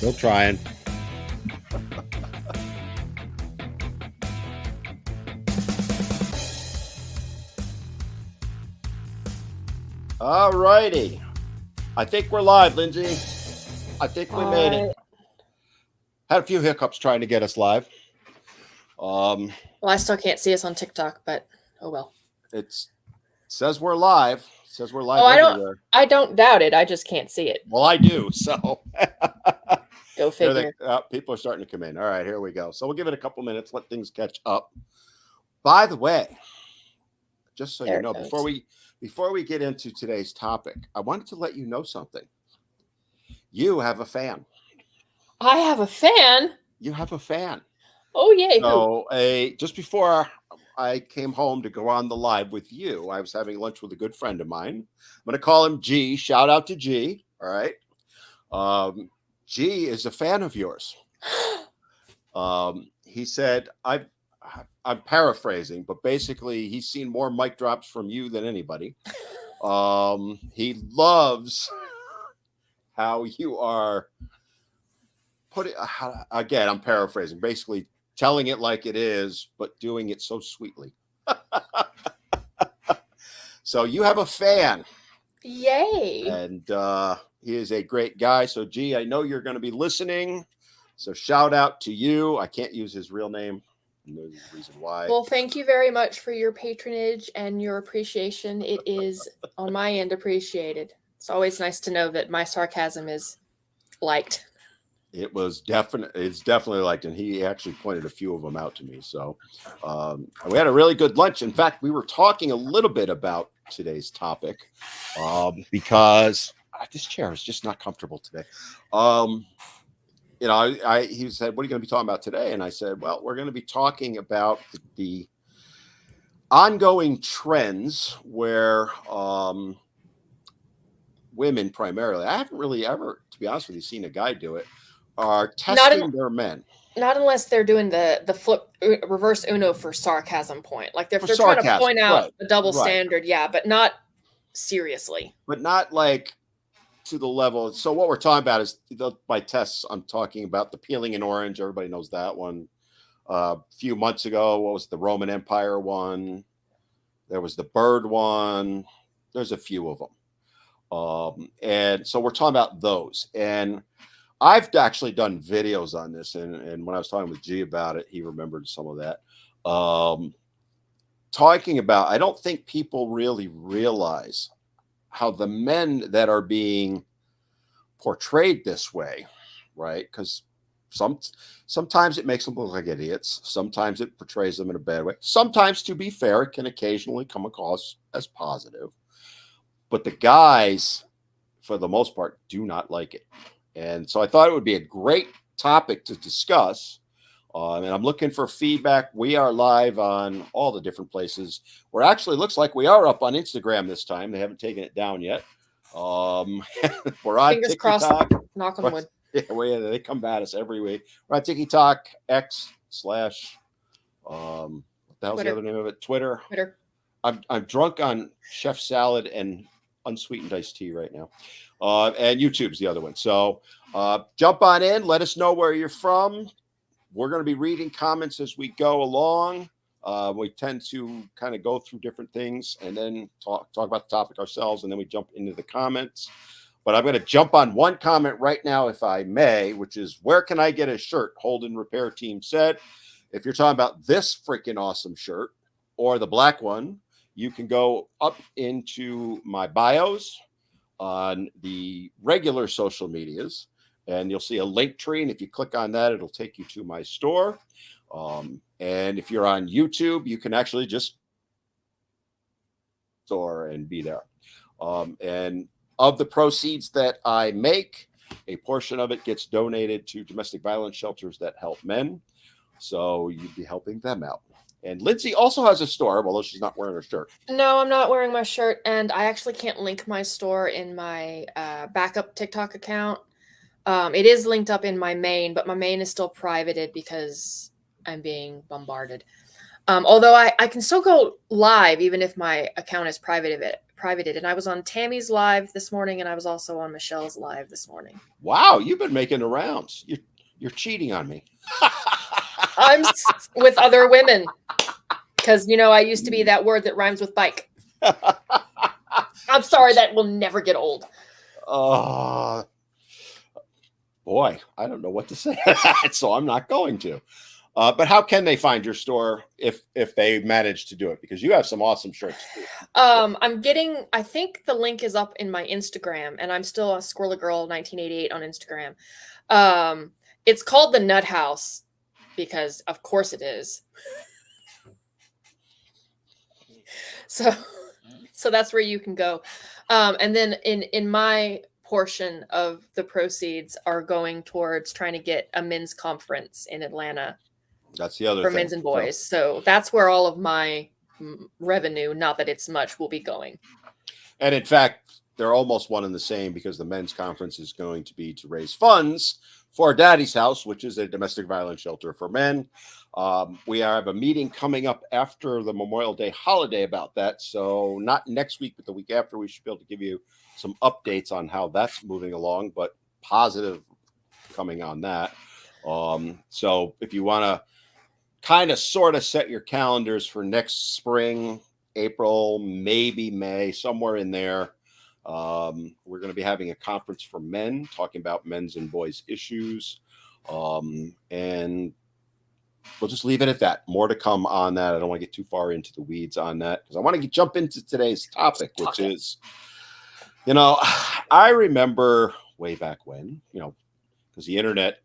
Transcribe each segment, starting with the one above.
Still trying. All righty. I think we're live, Lindsay. I think we made it. Had a few hiccups trying to get us live. Well, I still can't see us on TikTok, but oh well. It says we're live. It says we're live everywhere. I don't doubt it. I just can't see it. Well, I do. So go figure. People are starting to come in. All right, here we go. So we'll give it a couple minutes, let things catch up. By the way, just so you know, before we get into today's topic, I wanted to let you know something. You have a fan. I have a fan? You have a fan. Oh, yay. So just before I came home to go on the live with you, I was having lunch with a good friend of mine. I'm going to call him G. Shout out to G. All right. G is a fan of yours. He said, I'm paraphrasing, but basically he's seen more mic drops from you than anybody. He loves how you are again, I'm paraphrasing, basically telling it like it is, but doing it so sweetly. So you have a fan. Yay. And he is a great guy. So G, I know you're going to be listening. So shout out to you. I can't use his real name. There's a reason why. Well, thank you very much for your patronage and your appreciation. It is on my end appreciated. It's always nice to know that my sarcasm is liked. It's definitely liked, and he actually pointed a few of them out to me. So we had a really good lunch. In fact, we were talking a little bit about today's topic because this chair is just not comfortable today. He said, what are you going to be talking about today? And I said, well, we're going to be talking about the ongoing trends where women primarily, I haven't really ever, to be honest with you, seen a guy do it, are testing their men. Not unless they're doing the flip reverse Uno for sarcasm point. Like if they're trying to point out a double standard, yeah, but not seriously. But not like to the level. So what we're talking about is by tests, I'm talking about the peeling an orange. Everybody knows that one. A few months ago, what was the Roman Empire one? There was the bird one. There's a few of them. And so we're talking about those. And I've actually done videos on this. And when I was talking with G about it, he remembered some of that. Talking about, I don't think people really realize how the men that are being portrayed this way, right? Because sometimes it makes them look like idiots. Sometimes it portrays them in a bad way. Sometimes, to be fair, it can occasionally come across as positive. But the guys, for the most part, do not like it. And so I thought it would be a great topic to discuss. And I'm looking for feedback. We are live on all the different places. We're actually, looks like we are up on Instagram this time. They haven't taken it down yet. We're on Fingers TikTok. Crossed. Knock on wood. Yeah, they come at us every week. We're on TikTok, X / what the hell's the other name of it? Twitter. I'm drunk on chef salad and unsweetened iced tea right now. And YouTube's the other one. So jump on in. Let us know where you're from. We're going to be reading comments as we go along. We tend to kind of go through different things and then talk about the topic ourselves, and then we jump into the comments. But I'm going to jump on one comment right now, if I may, which is, where can I get a shirt? Holden Repair Team said. If you're talking about this freaking awesome shirt or the black one, you can go up into my bios on the regular social medias, and you'll see a link tree. And if you click on that, it'll take you to my store. And if you're on YouTube, you can actually just store and be there. And of the proceeds that I make, a portion of it gets donated to domestic violence shelters that help men. So you'd be helping them out. And Lindsay also has a store, although she's not wearing her shirt. No, I'm not wearing my shirt. And I actually can't link my store in my backup TikTok account. It is linked up in my main, but my main is still privated because I'm being bombarded. Although I can still go live even if my account is privated. And I was on Tammy's live this morning, and I was also on Michelle's live this morning. Wow, you've been making the rounds. You're cheating on me. I'm with other women because I used to be that word that rhymes with bike. I'm sorry, that will never get old. Boy, I don't know what to say, so I'm not going to. But how can they find your store if they manage to do it? Because you have some awesome shirts too. I think the link is up in my Instagram, and I'm still a Squirrel Girl 1988 on Instagram. It's called the Nut House because of course it is. So that's where you can go. And then in my portion of the proceeds are going towards trying to get a men's conference in Atlanta. That's the other for thing. men's and boys. So that's where all of my revenue, not that it's much, will be going. And in fact, they're almost one and the same because the men's conference is going to be to raise funds for Daddy's House, which is a domestic violence shelter for men. We have a meeting coming up after the Memorial Day holiday about that. So not next week, but the week after, we should be able to give you some updates on how that's moving along, but positive coming on that. So if you want to kind of sort of set your calendars for next spring, April, maybe May, somewhere in there, we're going to be having a conference for men talking about men's and boys issues. And we'll just leave it at that. More to come on that. I don't want to get too far into the weeds on that because I want to jump into today's topic, which is, I remember way back when, because the internet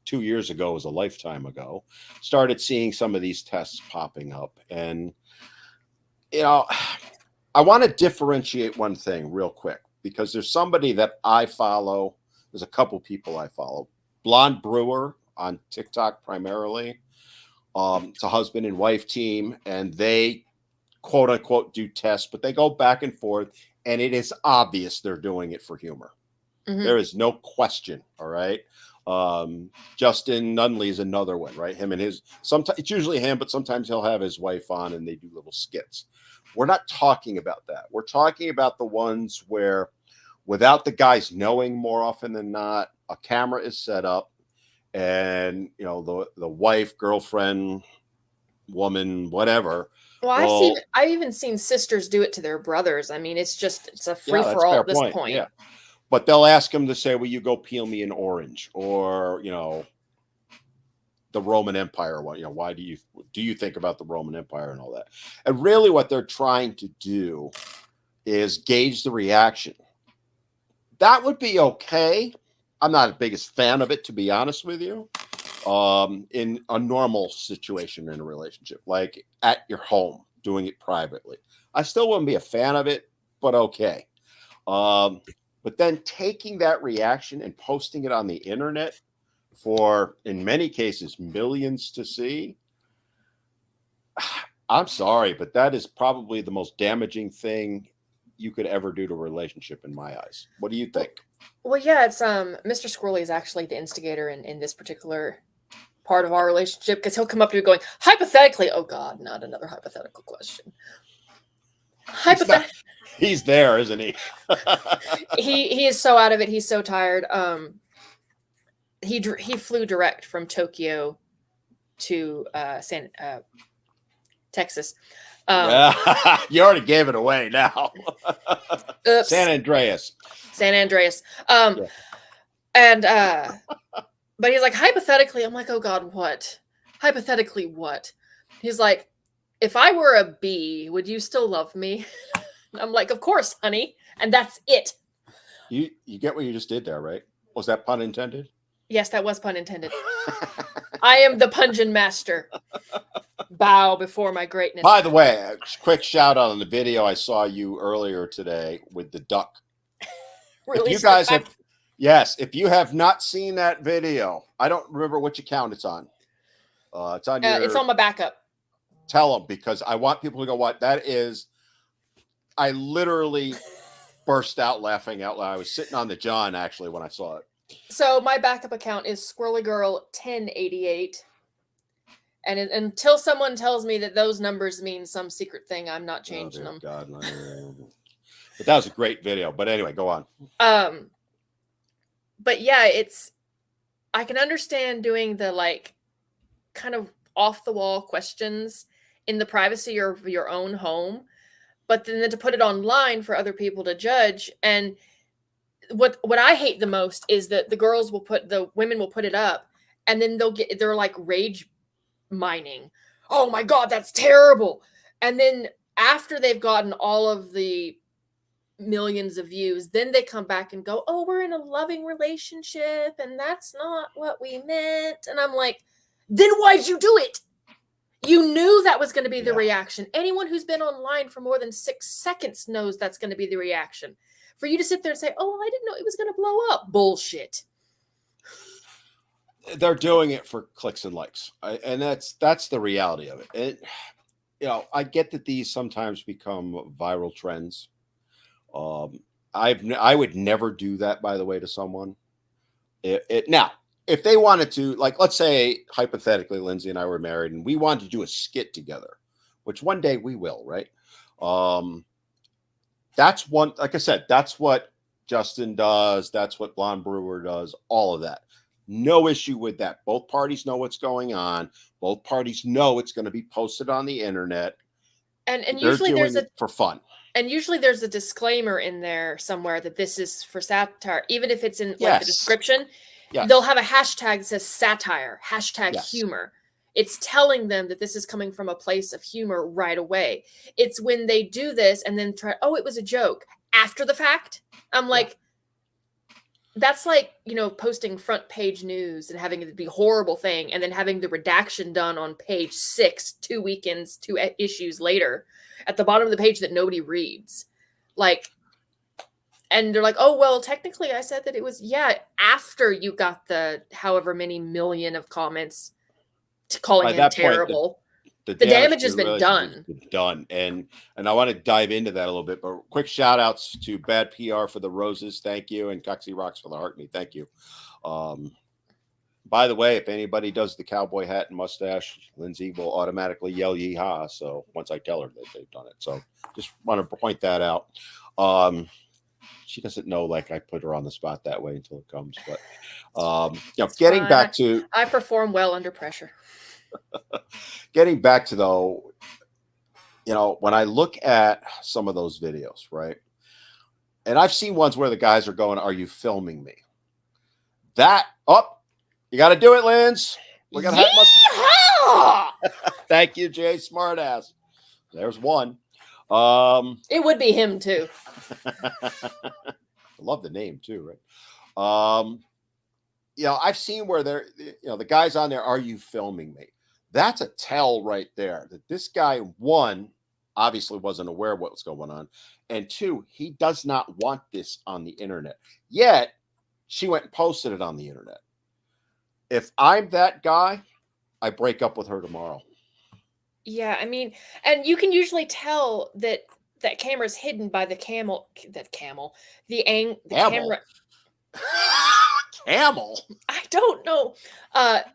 2 years ago was a lifetime ago, started seeing some of these tests popping up. And, I want to differentiate one thing real quick because there's somebody that I follow. There's a couple people I follow. Blonde Brewer on TikTok primarily. It's a husband and wife team, and they quote unquote do tests, but they go back and forth, and it is obvious they're doing it for humor. Mm-hmm. There is no question. All right. Justin Nunley is another one, right? Him and his, sometimes it's usually him, but sometimes he'll have his wife on and they do little skits. We're not talking about that. We're talking about the ones where, without the guys knowing, more often than not, a camera is set up and, the wife, girlfriend, woman, whatever. Well, I've even seen sisters do it to their brothers. I mean, it's a free for all at this point. Yeah. But they'll ask him to say, will you go peel me an orange? Or, the Roman Empire one. Why do you think about the Roman Empire and all that? And really what they're trying to do is gauge the reaction. That would be okay. I'm not the biggest fan of it, to be honest with you. In a normal situation in a relationship, like at your home, doing it privately. I still wouldn't be a fan of it, but okay. But then taking that reaction and posting it on the internet for, in many cases, millions to see. I'm sorry, but that is probably the most damaging thing you could ever do to a relationship in my eyes. What do you think? Well, yeah, it's Mr. Squirrely is actually the instigator in this particular part of our relationship because he'll come up to me going, hypothetically, oh God, not another hypothetical question. He's there, isn't he? He is so out of it. He's so tired. He flew direct from Tokyo to Texas. You already gave it away now. Oops. San Andreas. Yeah. And but he's like, hypothetically, I'm like, oh God, what? Hypothetically, what? He's like, if I were a bee, would you still love me? I'm like, of course, honey. And that's it. You get what you just did there, right? Was that pun intended? Yes, that was pun intended. I am the pungent master. Bow before my greatness. By the way, a quick shout out on the video I saw you earlier today with the duck. If you guys have, if you have not seen that video, I don't remember which account it's on. It's on your. It's on my backup. Tell them, because I want people to go, what that is. I literally burst out laughing out loud. I was sitting on the John actually when I saw it. So my backup account is Squirrely Girl 1088. And until someone tells me that those numbers mean some secret thing, I'm not changing them. God, But that was a great video. But anyway, go on. But yeah, I can understand doing the like kind of off the wall questions in the privacy of your own home, but then to put it online for other people to judge. And what I hate the most is that the women will put it up, and then they're like rage mining. Oh my god, that's terrible. And then after they've gotten all of the millions of views, then they come back and go, oh, we're in a loving relationship and that's not what we meant. And I'm like, then why'd you do it? You knew that was going to be the reaction. Anyone who's been online for more than 6 seconds knows that's going to be the reaction. For you to sit there and say, oh, I didn't know it was going to blow up. Bullshit. They're doing it for clicks and likes. And that's the reality of it. I get that these sometimes become viral trends. I would never do that, by the way, to someone. Now, if they wanted to, like, let's say hypothetically, Lindsay and I were married and we wanted to do a skit together, which one day we will, right? That's one, like I said, that's what Justin does. That's what Blonde Brewer does, all of that. No issue with that. Both parties know what's going on. Both parties know it's going to be posted on the internet. And usually there's for fun. And usually there's a disclaimer in there somewhere that this is for satire. Even if it's in like the description, they'll have a hashtag that says satire, hashtag humor. It's telling them that this is coming from a place of humor right away. It's when they do this and then try, oh, it was a joke after the fact. I'm like, that's like, posting front page news and having it be a horrible thing and then having the redaction done on page 6, 2 weekends, 2 issues later at the bottom of the page that nobody reads. Like, and they're like, oh, well, technically I said that it was, after you got the however many million of comments calling it terrible. The damage has been done. And I want to dive into that a little bit, but quick shout outs to Bad PR for the roses. Thank you. And Coxie Rocks for the heart me. Thank you. By the way, if anybody does the cowboy hat and mustache, Lindsay will automatically yell yeehaw. So once I tell her that they've done it. So just want to point that out. She doesn't know, like, I put her on the spot that way until it comes. But getting back to, I perform well under pressure. Getting back to, though, when I look at some of those videos, right? And I've seen ones where the guys are going, are you filming me? You got to do it, Linz. We're going to have Thank you, Jay Smartass. There's one. It would be him, too. I love the name, too, right? I've seen where they're, the guys on there, are you filming me? That's a tell right there that this guy, one, obviously wasn't aware of what was going on. And two, he does not want this on the internet. Yet, she went and posted it on the internet. If I'm that guy, I break up with her tomorrow. Yeah, I mean, and you can usually tell that camera's hidden by the camera. Camel? I don't know.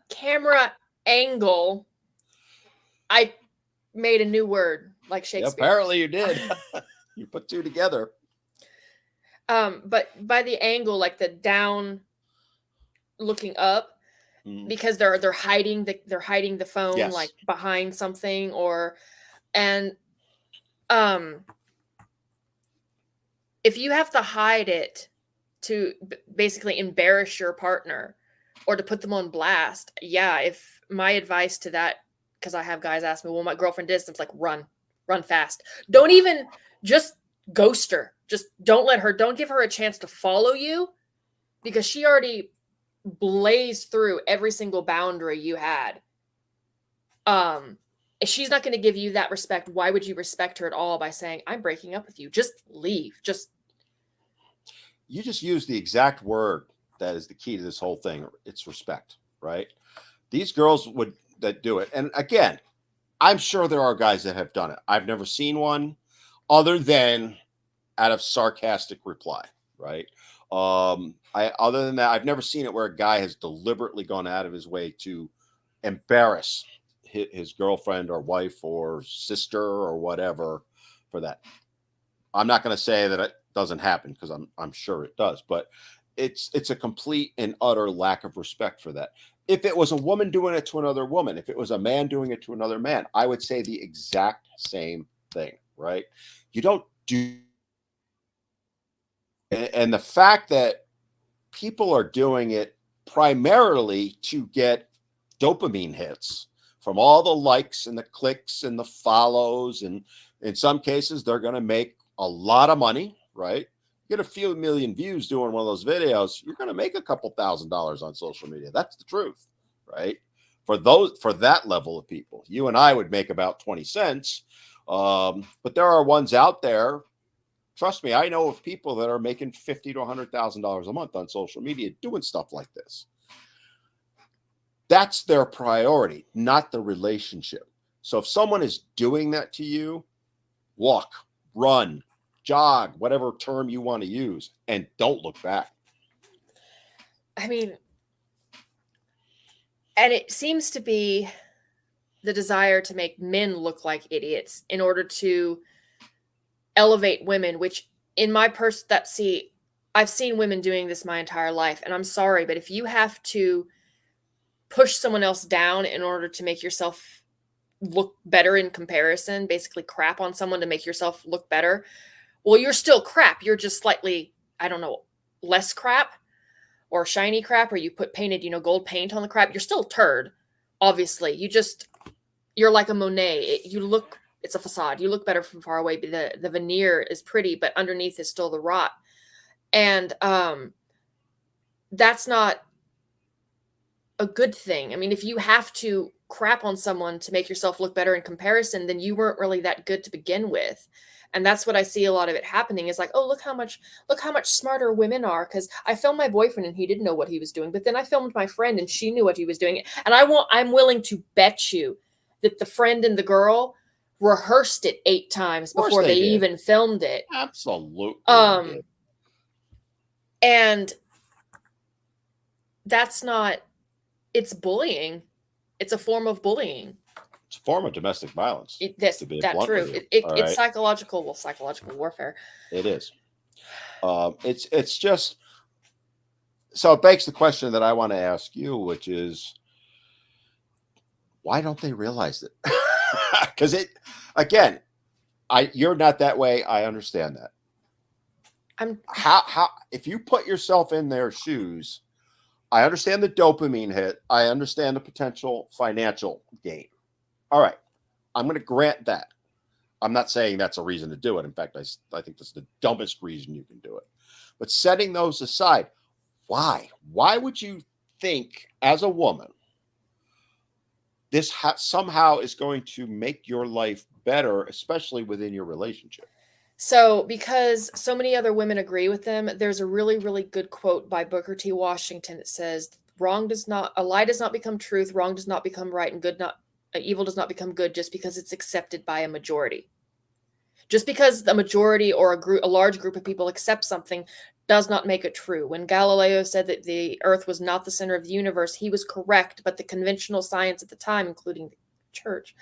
Camera angle. I made a new word like Shakespeare. Yeah, apparently you did. You put two together. But by the angle, like the down looking up, because they're hiding the phone like behind something if you have to hide it to basically embarrass your partner or to put them on blast, if my advice to that, because I have guys ask me, well, my girlfriend did, so it's like, run fast. Don't even just ghost her. Just don't give her a chance to follow you, because she already blazed through every single boundary you had. If she's not going to give you that respect, why would you respect her at all by saying, I'm breaking up with you? Just leave. You just use the exact word that is the key to this whole thing. It's respect, right? These girls that do it. And again, I'm sure there are guys that have done it. I've never seen one other than out of sarcastic reply, right? Other than that, I've never seen it where a guy has deliberately gone out of his way to embarrass his girlfriend or wife or sister or whatever for that. I'm not going to say that it doesn't happen because I'm sure it does, but it's a complete and utter lack of respect for that. If it was a woman doing it to another woman, if it was a man doing it to another man, I would say the exact same thing, right? You don't do, and the fact that people are doing it primarily to get dopamine hits from all the likes and the clicks and the follows, and in some cases they're going to make a lot of money, right? Get a few million views doing one of those videos, you're going to make a couple $1,000s on social media. That's the truth, right? For that level of people, you and I would make about 20 cents. But there are ones out there. Trust me, I know of people that are making $50,000 to $100,000 a month on social media doing stuff like this. That's their priority, not the relationship. So if someone is doing that to you, walk, run, jog, whatever term you want to use, and don't look back. I mean, and it seems to be the desire to make men look like idiots in order to elevate women, which in my I've seen women doing this my entire life, and I'm sorry, but if you have to push someone else down in order to make yourself look better in comparison, basically crap on someone to make yourself look better, well, you're still crap. You're just slightly, I don't know, less crap or shiny crap, or you put painted, gold paint on the crap. You're still a turd, obviously. You're like a Monet. It's a facade. You look better from far away, but the veneer is pretty, but underneath is still the rot. And that's not a good thing. I mean, if you have to crap on someone to make yourself look better in comparison, then you weren't really that good to begin with. And that's what I see a lot of it happening is like, oh, look how much smarter women are. Because I filmed my boyfriend and he didn't know what he was doing. But then I filmed my friend and she knew what he was doing. And I'm willing to bet you that the friend and the girl rehearsed it 8 times before they even filmed it. Absolutely. And that's not, it's bullying. It's a form of bullying. It's a form of domestic violence. That's true. It's psychological warfare. It is. It's just, so it begs the question that I want to ask you, which is, why don't they realize it? Because you're not that way. I understand that. How if you put yourself in their shoes, I understand the dopamine hit. I understand the potential financial gain. All right. I'm going to grant that. I'm not saying that's a reason to do it. In fact, I think that's the dumbest reason you can do it. But setting those aside, why? Why would you think as a woman this somehow is going to make your life better, especially within your relationship? So, because so many other women agree with them, there's a really, really good quote by Booker T. Washington that says, a lie does not become truth, wrong does not become right, and evil does not become good just because it's accepted by a majority. Just because the majority or a large group of people accept something does not make it true. When Galileo said that the Earth was not the center of the universe, he was correct, but the conventional science at the time, including the church,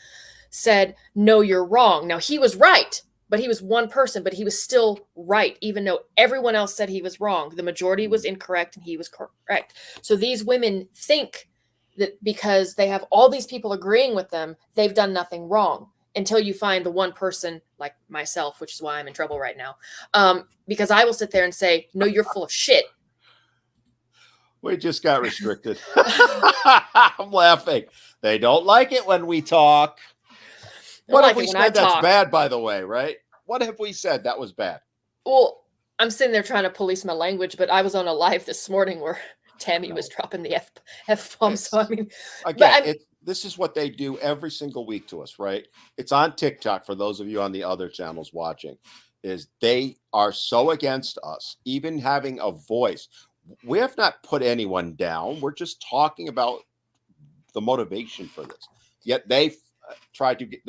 said, no, you're wrong. Now, he was right. But he was one person, but he was still right, even though everyone else said he was wrong. The majority was incorrect and he was correct. So these women think that because they have all these people agreeing with them, they've done nothing wrong until you find the one person like myself, which is why I'm in trouble right now. Because I will sit there and say, no, you're full of shit. We just got restricted. I'm laughing. They don't like it when we talk. What have we said that's bad, by the way, right? What have we said that was bad? Well, I'm sitting there trying to police my language, but I was on a live this morning where Tammy was dropping the F-bomb. So, I mean, again, this is what they do every single week to us, right? It's on TikTok for those of you on the other channels watching, is they are so against us, even having a voice. We have not put anyone down. We're just talking about the motivation for this. Yet they're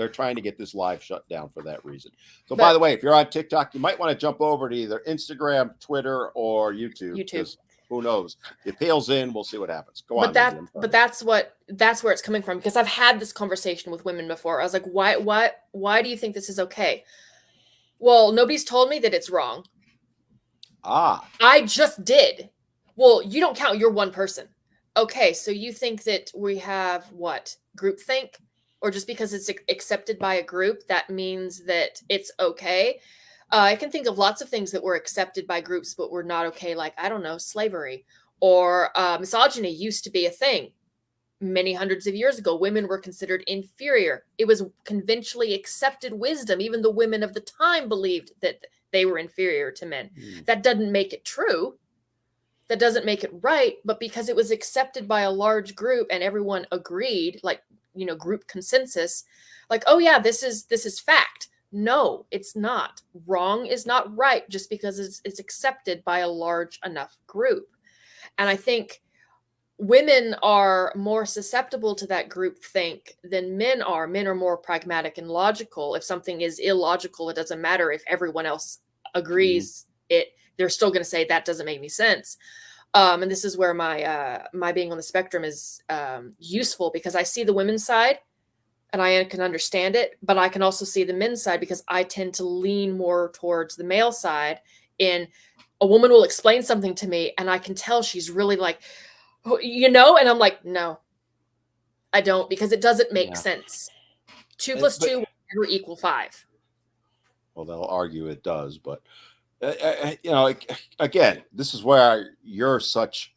trying to get this live shut down for that reason. So, by the way, if you're on TikTok, you might want to jump over to either Instagram, Twitter, or YouTube. Who knows? The appeal's in. We'll see what happens. Go on. But that's where it's coming from, because I've had this conversation with women before. I was like, why do you think this is okay? Well, nobody's told me that it's wrong. Ah. I just did. Well, you don't count. You're one person. Okay, so you think that we have what? Groupthink? Or just because it's accepted by a group, that means that it's okay? I can think of lots of things that were accepted by groups but were not okay, like, I don't know, slavery or misogyny used to be a thing. Many hundreds of years ago, women were considered inferior. It was conventionally accepted wisdom. Even the women of the time believed that they were inferior to men. That doesn't make it true. That doesn't make it right. But because it was accepted by a large group and everyone agreed, like, group consensus, like, oh yeah, this is fact. No, it's not. Wrong is not right just because it's accepted by a large enough group. And I think women are more susceptible to that group think than men are. Men are more pragmatic and logical. If something is illogical, it doesn't matter if everyone else agrees. They're still going to say that doesn't make any sense. And this is where my being on the spectrum is useful, because I see the women's side and I can understand it, but I can also see the men's side because I tend to lean more towards the male side. In a woman will explain something to me and I can tell she's really like, and I'm like, no, I don't, because it doesn't make sense. 2 + 2 will never equal 5. Well, they'll argue it does, but again, this is where you're such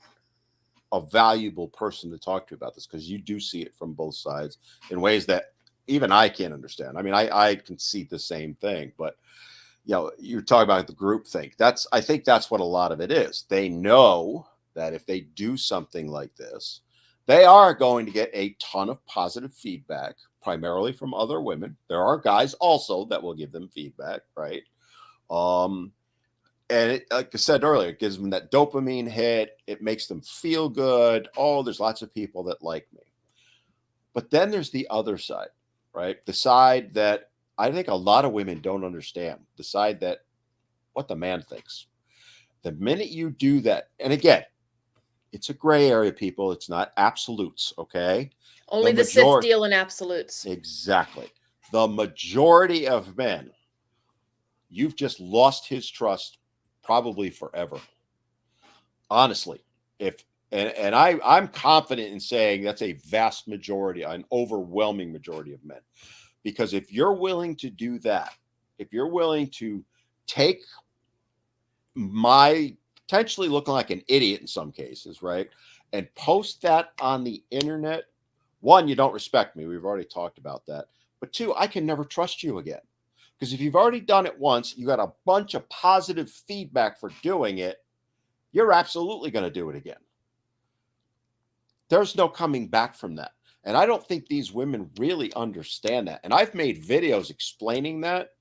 a valuable person to talk to about this, because you do see it from both sides in ways that even I can't understand. I mean, I can see the same thing, but you're talking about the group think. I think that's what a lot of it is. They know that if they do something like this, they are going to get a ton of positive feedback, primarily from other women. There are guys also that will give them feedback, right? And like I said earlier, it gives them that dopamine hit. It makes them feel good. Oh, there's lots of people that like me. But then there's the other side, right? The side that I think a lot of women don't understand. The side that what the man thinks. The minute you do that, and again, it's a gray area, people. It's not absolutes, okay? Only the Sith deal in absolutes. Exactly. The majority of men, you've just lost his trust probably forever. Honestly, I'm confident in saying that's a vast majority, an overwhelming majority of men. Because if you're willing to do that, if you're willing to take my potentially looking like an idiot in some cases, right, and post that on the internet, one, you don't respect me. We've already talked about that. But two, I can never trust you again. Because if you've already done it once, you got a bunch of positive feedback for doing it, you're absolutely going to do it again. There's no coming back from that. And I don't think these women really understand that. And I've made videos explaining that.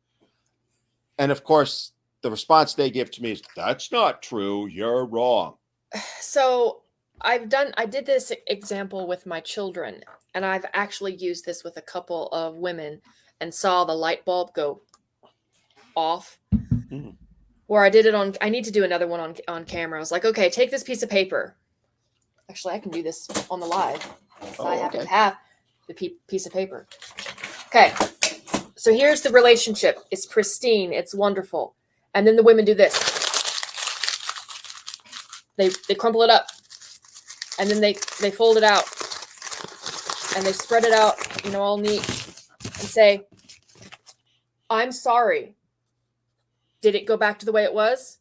And of course, the response they give to me is, that's not true. You're wrong. So I did this example with my children, and I've actually used this with a couple of women and saw the light bulb go off. Where I did it on, I need to do another one on camera. I was like, okay, take this piece of paper. Actually, I can do this on the live. I happen to have the piece of paper. Okay. So here's the relationship. It's pristine. It's wonderful. And then the women do this. They crumple it up. And then they fold it out. And they spread it out, all neat. And say, I'm sorry. Did it go back to the way it was?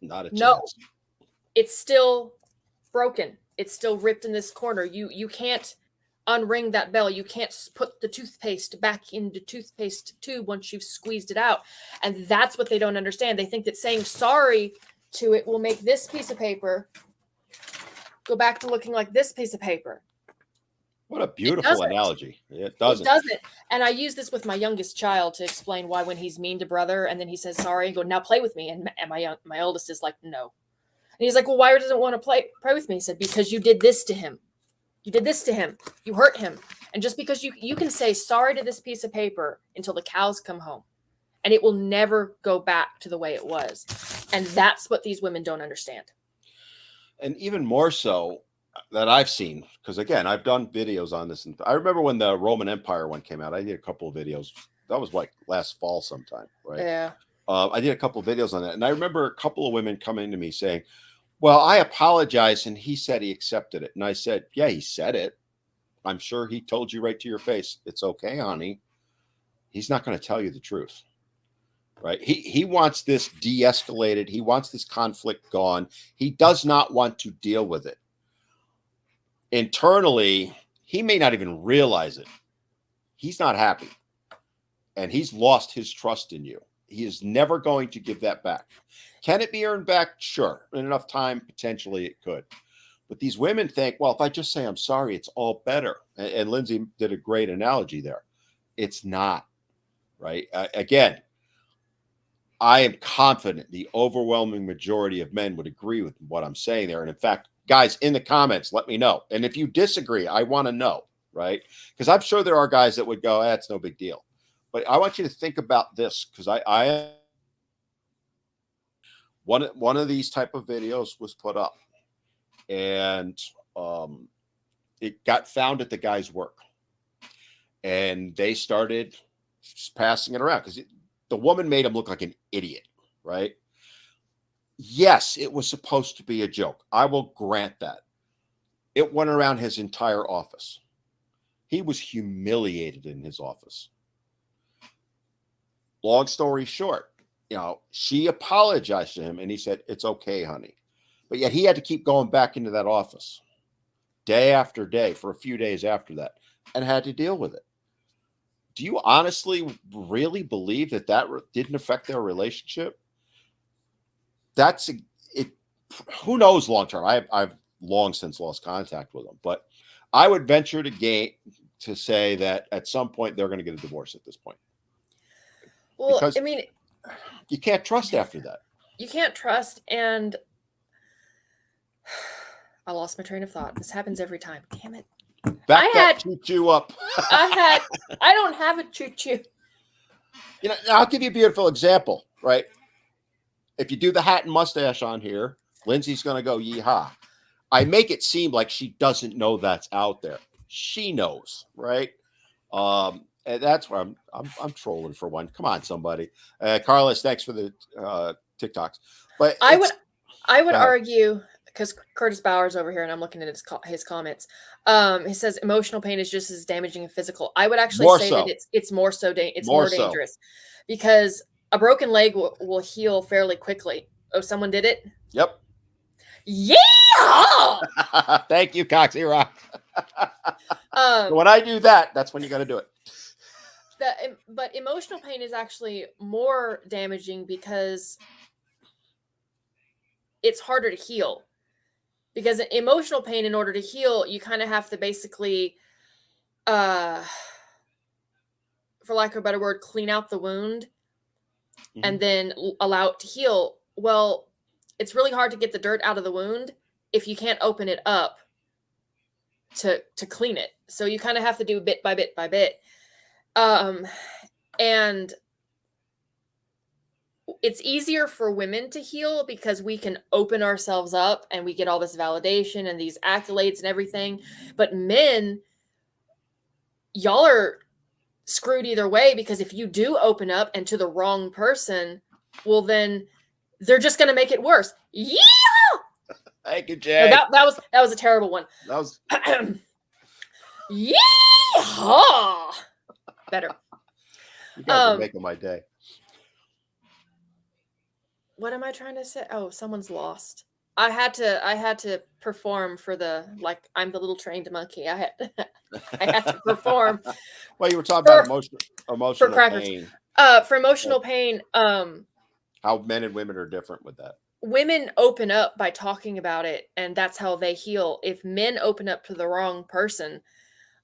Not a chance. No. It's still broken. It's still ripped in this corner. You can't unring that bell. You can't put the toothpaste back into toothpaste tube once you've squeezed it out. And that's what they don't understand. They think that saying sorry to it will make this piece of paper go back to looking like this piece of paper. What a beautiful analogy. It doesn't. It doesn't. And I use this with my youngest child to explain why when he's mean to brother and then he says sorry and go, now play with me. And my oldest is like, no. And he's like, well, why doesn't want to play with me? He said, because you did this to him. You did this to him. You hurt him. And just because you can say sorry to this piece of paper until the cows come home, and it will never go back to the way it was. And that's what these women don't understand. And even more so that I've seen, because again, I've done videos on this. And I remember when the Roman Empire one came out, I did a couple of videos. That was like last fall sometime, right? Yeah. I did a couple of videos on that, and I remember a couple of women coming to me saying, "Well, I apologized, and he said he accepted it." And I said, "Yeah, he said it. I'm sure he told you right to your face, it's okay, honey. He's not going to tell you the truth, right? He wants this de-escalated. He wants this conflict gone. He does not want to deal with it internally. He may not even realize it. He's not happy, and he's lost his trust in you. He is never going to give that back. Can it be earned back? Sure. In enough time, potentially it could. But these women think, well, if I just say I'm sorry, it's all better. And Lindsay did a great analogy there. It's not, right? Again, I am confident the overwhelming majority of men would agree with what I'm saying there. And in fact, guys, in the comments, let me know. And if you disagree, I want to know, right? Because I'm sure there are guys that would go, it's no big deal. But I want you to think about this, because I one of these type of videos was put up, and it got found at the guy's work, and they started passing it around because the woman made him look like an idiot, right? Yes, it was supposed to be a joke. I will grant that. It went around his entire office. He was humiliated in his office. Long story short, she apologized to him, and he said, "It's okay, honey." But yet he had to keep going back into that office day after day for a few days after that, and had to deal with it. Do you honestly really believe that didn't affect their relationship? That's it. Who knows long term? I've long since lost contact with them, but I would venture to say that at some point they're going to get a divorce at this point. Well, because I mean, you can't trust after that. You can't trust, and I lost my train of thought. This happens every time. Damn it. Back that choo-choo up. I don't have a choo-choo. I'll give you a beautiful example, right? If you do the hat and mustache on here, Lindsay's going to go, yeehaw. I make it seem like she doesn't know that's out there. She knows, right? And that's where I'm trolling for one. Come on, somebody. Carlos, thanks for the TikToks. But I would argue, because Curtis Bauer's over here and I'm looking at his comments. He says emotional pain is just as damaging as physical. I would actually say that it's more so more dangerous, because a broken leg will heal fairly quickly. Oh, someone did it? Yep. Yeah. Thank you, Coxie Rock. When I do that, that's when you got to do it. But emotional pain is actually more damaging because it's harder to heal. Because emotional pain, in order to heal, you kind of have to basically, for lack of a better word, clean out the wound and then allow it to heal. Well, it's really hard to get the dirt out of the wound if you can't open it up to clean it. So you kind of have to do bit by bit by bit. And it's easier for women to heal because we can open ourselves up and we get all this validation and these accolades and everything. But men, y'all are screwed either way, because if you do open up and to the wrong person, well, then they're just going to make it worse. Yeah. Thank you, Jay. No, that was a terrible one. That was yeehaw. Better. You guys are making my day. What am I trying to say? Oh, someone's lost. I had to perform for I'm the little trained monkey. I had to perform. Well, you were talking about emotional pain. For emotional pain, how men and women are different with that. Women open up by talking about it, and that's how they heal. If men open up to the wrong person,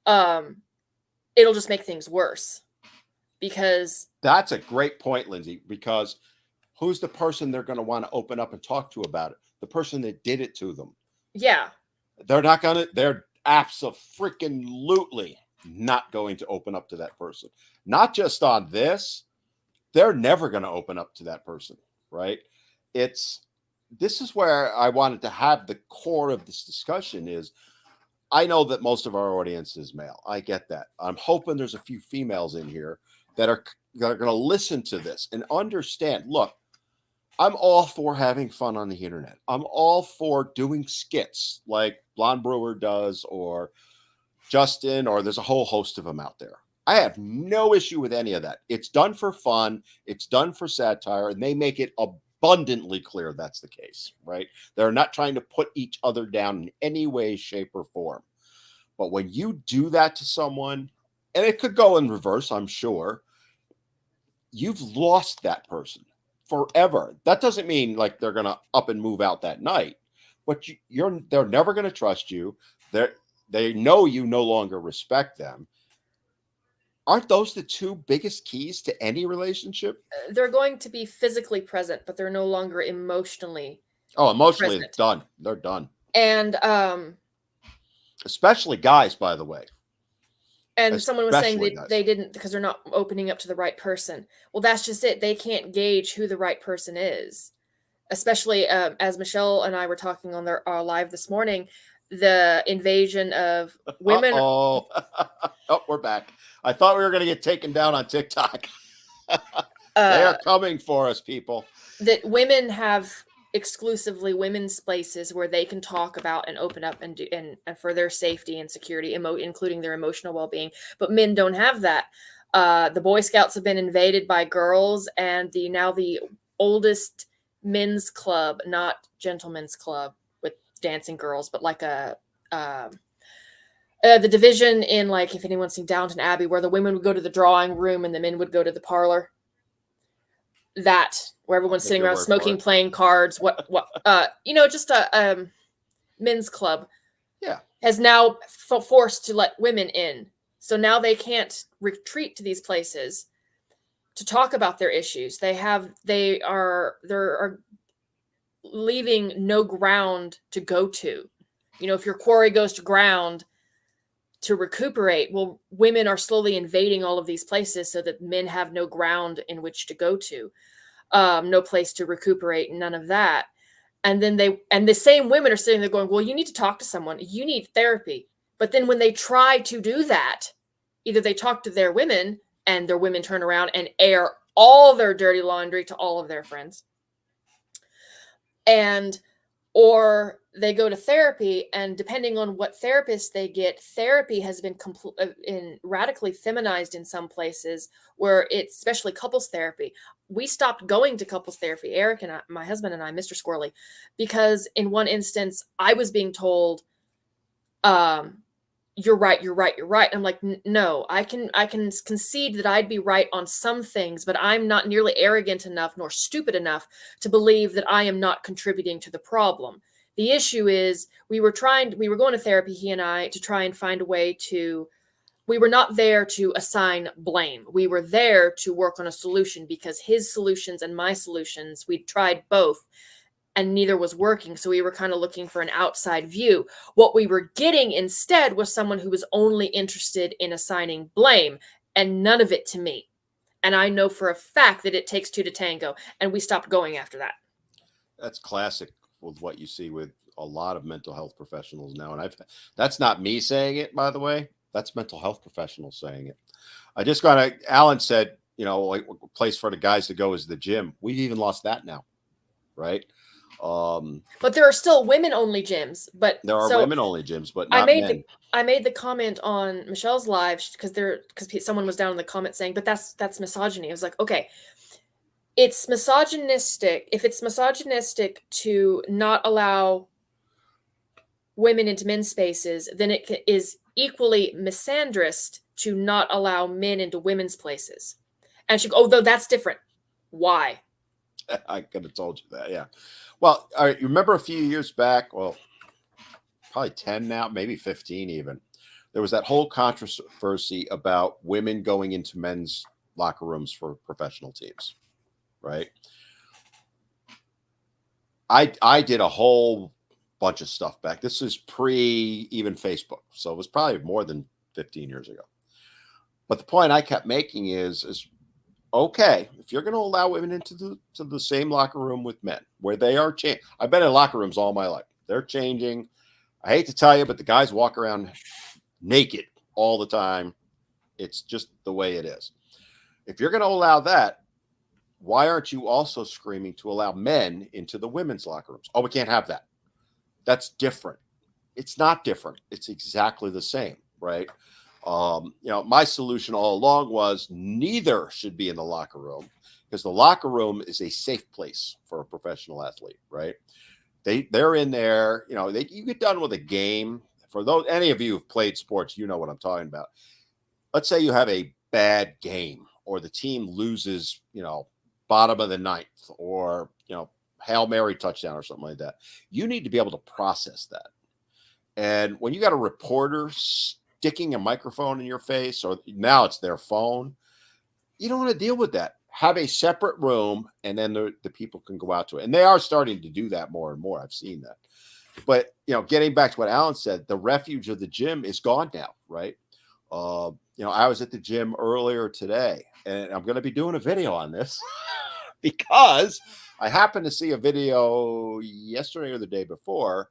it'll just make things worse. Because that's a great point, Lindsay, because who's the person they're going to want to open up and talk to about it? The person that did it to them. Yeah. They're absolutely not going to open up to that person. Not just on this, they're never going to open up to that person, right? This is where I wanted to have the core of this discussion is, I know that most of our audience is male. I get that. I'm hoping there's a few females in here that are that are going to listen to this and understand, look, I'm all for having fun on the internet. I'm all for doing skits like Blonde Brewer does, or Justin, or there's a whole host of them out there. I have no issue with any of that. It's done for fun, it's done for satire, and they make it abundantly clear that's the case, right? They're not trying to put each other down in any way, shape, or form. But when you do that to someone, and it could go in reverse, I'm sure, you've lost that person forever. That doesn't mean like they're going to up and move out that night, but they're never going to trust you. They know you no longer respect them. Aren't those the two biggest keys to any relationship? They're going to be physically present, but they're no longer emotionally. Oh, emotionally present. Done. They're done. And especially guys, by the way. And someone was saying they didn't, because they're not opening up to the right person. Well, that's just it. They can't gauge who the right person is. Especially as Michelle and I were talking on our live this morning, the invasion of women. Oh, we're back. I thought we were going to get taken down on TikTok. They are coming for us, people. That women have exclusively women's places where they can talk about and open up and do and for their safety and security, including their emotional well-being. But men don't have that. The Boy Scouts have been invaded by girls, and the oldest men's club, not gentlemen's club with dancing girls, but like the division in, like, if anyone's seen Downton Abbey, where the women would go to the drawing room and the men would go to the parlor. That where everyone's sitting around smoking, playing cards, just a men's club, has now forced to let women in. So now they can't retreat to these places to talk about their issues. They are leaving no ground to go to. If your quarry goes to ground to recuperate, well, women are slowly invading all of these places so that men have no ground in which to go to. No place to recuperate, none of that. And then the same women are sitting there going, well, you need to talk to someone. You need therapy. But then when they try to do that, either they talk to their women and their women turn around and air all their dirty laundry to all of their friends. Or they go to therapy, and depending on what therapist they get, therapy has been radically feminized in some places, where it's especially couples therapy. We stopped going to couples therapy, Eric and I, my husband and I, Mr. Squirrely, because in one instance I was being told, you're right. And I'm like, no, I can concede that I'd be right on some things, but I'm not nearly arrogant enough nor stupid enough to believe that I am not contributing to the problem. The issue is we were going to therapy, he and I, to try and find a way to, we were not there to assign blame. We were there to work on a solution, because his solutions and my solutions, we tried both, and neither was working. So we were kind of looking for an outside view. What we were getting instead was someone who was only interested in assigning blame, and none of it to me. And I know for a fact that it takes two to tango, and we stopped going after that. That's classic with what you see with a lot of mental health professionals now. And that's not me saying it, by the way. That's mental health professionals saying it. I just Alan said, like, a place for the guys to go is the gym. We've even lost that now, right? But there are still women-only gyms. But there are women-only gyms, but not men. I made the comment on Michelle's live because someone was down in the comments saying, but that's misogyny. I was like, okay, it's misogynistic. If it's misogynistic to not allow women into men's spaces, then it is equally misandrist to not allow men into women's places. And she goes, oh, though that's different. Why? I could have told you that, yeah. Well, all right, you remember a few years back, well, probably 10 now, maybe 15 even, there was that whole controversy about women going into men's locker rooms for professional teams, right? I did a whole bunch of stuff back. This is pre even Facebook, so it was probably more than 15 years ago. But the point I kept making is okay, if you're going to allow women into the same locker room with men, where they are changing. I've been in locker rooms all my life. They're changing. I hate to tell you, but the guys walk around naked all the time. It's just the way it is. If you're going to allow that, why aren't you also screaming to allow men into the women's locker rooms? Oh, we can't have that. That's different. It's not different. It's exactly the same, right? My solution all along was neither should be in the locker room, because the locker room is a safe place for a professional athlete, right? They're in there. You get done with a game. For those any of you who've played sports, you know what I'm talking about. Let's say you have a bad game, or the team loses, bottom of the ninth, or Hail Mary touchdown or something like that. You need to be able to process that. And when you got a reporter sticking a microphone in your face, or now it's their phone, you don't want to deal with that. Have a separate room, and then the people can go out to it. And they are starting to do that more and more. I've seen that. But, getting back to what Alan said, the refuge of the gym is gone now, right? I was at the gym earlier today, and I'm going to be doing a video on this because I happened to see a video yesterday or the day before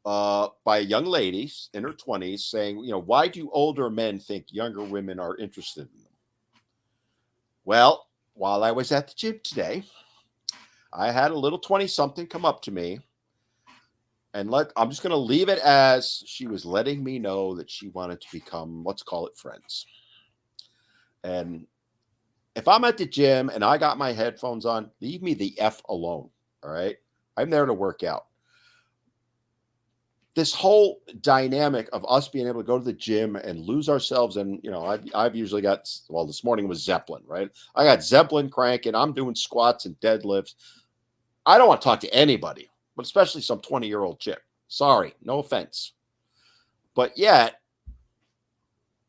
by a young lady in her 20s saying, why do older men think younger women are interested in them? Well, while I was at the gym today, I had a little 20-something come up to me, and I'm just going to leave it as she was letting me know that she wanted to become, let's call it, friends. And if I'm at the gym and I got my headphones on, leave me the F alone. All right. I'm there to work out. This whole dynamic of us being able to go to the gym and lose ourselves. And, I've usually got, this morning was Zeppelin, right? I got Zeppelin cranking. I'm doing squats and deadlifts. I don't want to talk to anybody, but especially some 20-year-old chick. Sorry, no offense. But yet,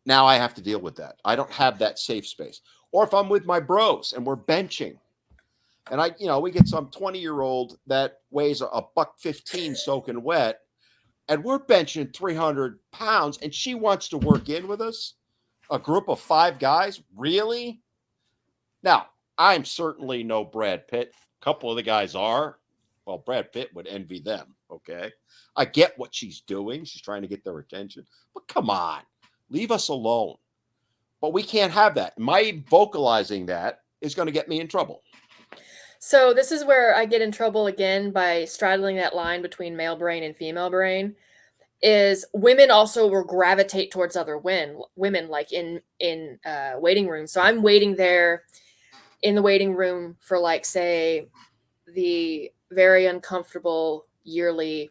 now I have to deal with that. I don't have that safe space. Or if I'm with my bros and we're benching, and we get some 20-year-old that weighs a $115 soaking wet, and we're benching 300 pounds, and she wants to work in with us, a group of 5 guys, really? Now, I'm certainly no Brad Pitt. A couple of the guys are. Well, Brad Pitt would envy them, okay? I get what she's doing. She's trying to get their attention. But come on, leave us alone. But we can't have that. My vocalizing that is going to get me in trouble. So this is where I get in trouble again by straddling that line between male brain and female brain. Is women also will gravitate towards other women like in waiting rooms. So I'm waiting there in the waiting room for, like, say, the very uncomfortable yearly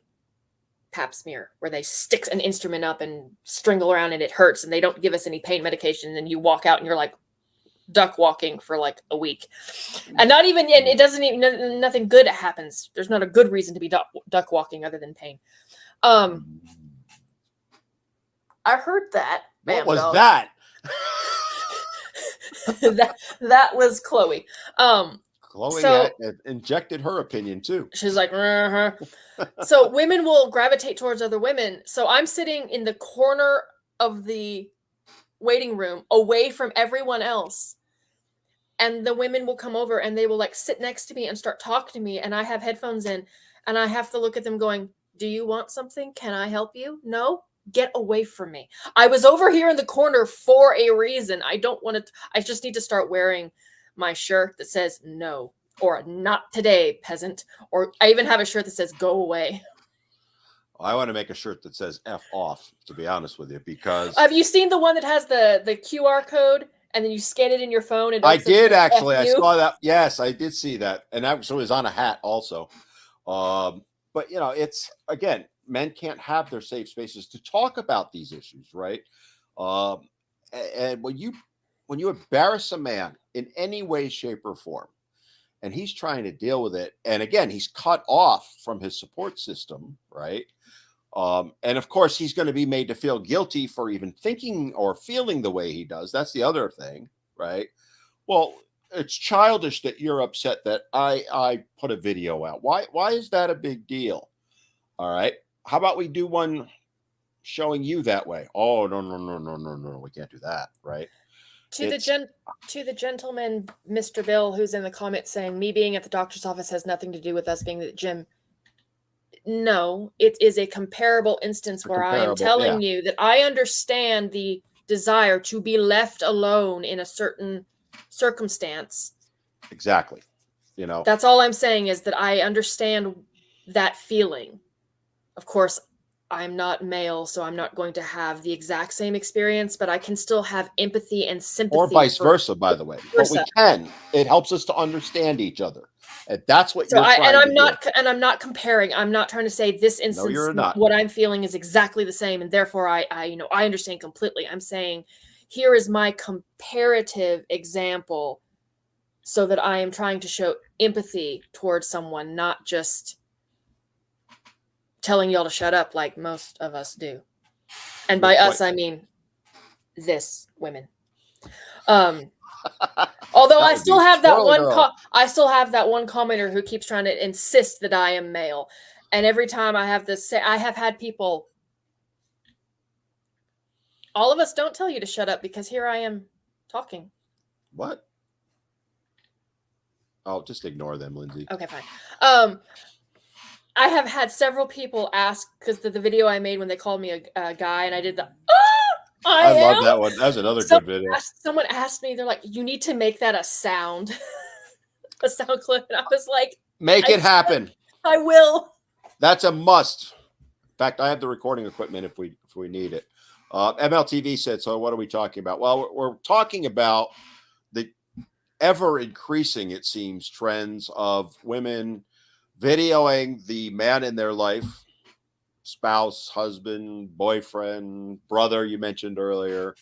pap smear where they stick an instrument up and strangle around and it hurts and they don't give us any pain medication, and you walk out and you're like duck walking for like a week, and it doesn't even, nothing good happens. There's not a good reason to be duck walking other than pain. I heard that. What was that? that was Chloe. Chloe injected her opinion too. She's like, So women will gravitate towards other women. So I'm sitting in the corner of the waiting room away from everyone else. And the women will come over and they will like sit next to me and start talking to me. And I have headphones in and I have to look at them going, do you want something? Can I help you? No, get away from me. I was over here in the corner for a reason. I don't want to, I just need to start wearing my shirt that says no, or not today, peasant. Or I even have a shirt that says go away. I want to make a shirt that says F off, to be honest with you, because have you seen the one that has the QR code and then you scan it in your phone? And I did actually. I saw that. Yes, I did see that, and that was on a hat also. But it's, again, men can't have their safe spaces to talk about these issues, right? And when you embarrass a man in any way, shape, or form, and he's trying to deal with it, and again, he's cut off from his support system, right? And of course, he's going to be made to feel guilty for even thinking or feeling the way he does. That's the other thing, right? Well, it's childish that you're upset that I put a video out. Why is that a big deal? All right. How about we do one showing you that way? Oh, no. We can't do that, right? To the gentleman, Mr. Bill, who's in the comments saying, me being at the doctor's office has nothing to do with us being at the gym. No, it is a comparable instance where I am telling you that I understand the desire to be left alone in a certain circumstance. Exactly. You know, that's all I'm saying, is that I understand that feeling. Of course, I'm not male, so I'm not going to have the exact same experience, but I can still have empathy and sympathy. Or vice versa, by the way. But we can. It helps us to understand each other. And that's what you're trying to do. And I'm not comparing. I'm not trying to say this instance, no, you're not. What I'm feeling is exactly the same, and therefore I understand completely. I'm saying here is my comparative example, so that I am trying to show empathy towards someone, not just telling y'all to shut up like most of us do. And by us, I mean this women. Although I still have that one commenter who keeps trying to insist that I am male. And every time I have this, I have had people, all of us don't tell you to shut up, because here I am talking. What? Oh, just ignore them, Lindsay. Okay, fine. I have had several people ask, because the video I made when they called me a guy, and I did the, I love that one. That's another good video. Someone asked me, they're like, you need to make that a sound, a sound clip. And I was like, make it happen. I will. That's a must. In fact, I have the recording equipment if we need it. MLTV said, so what are we talking about? Well, we're talking about the ever increasing, it seems, trends of women videoing the man in their life, spouse, husband, boyfriend, brother, you mentioned earlier,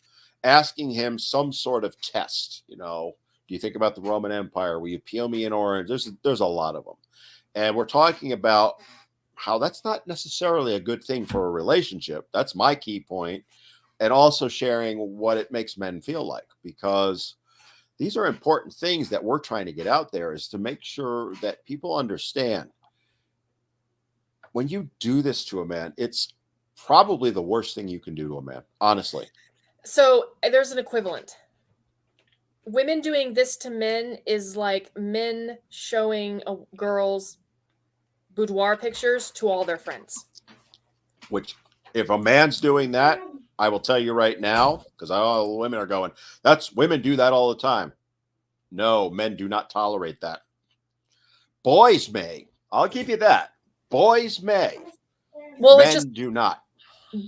asking him some sort of test. You know, do you think about the Roman Empire? Will you peel me an orange? There's a lot of them. And we're talking about how that's not necessarily a good thing for a relationship. That's my key point. And also sharing what it makes men feel like, because these are important things that we're trying to get out there, is to make sure that people understand when you do this to a man, it's probably the worst thing you can do to a man, honestly. So there's an equivalent. Women doing this to men is like men showing a girl's boudoir pictures to all their friends. Which, if a man's doing that, I will tell you right now, because all the women are going, women do that all the time. No, men do not tolerate that. Boys may. I'll give you that. Boys may. Well, men do not.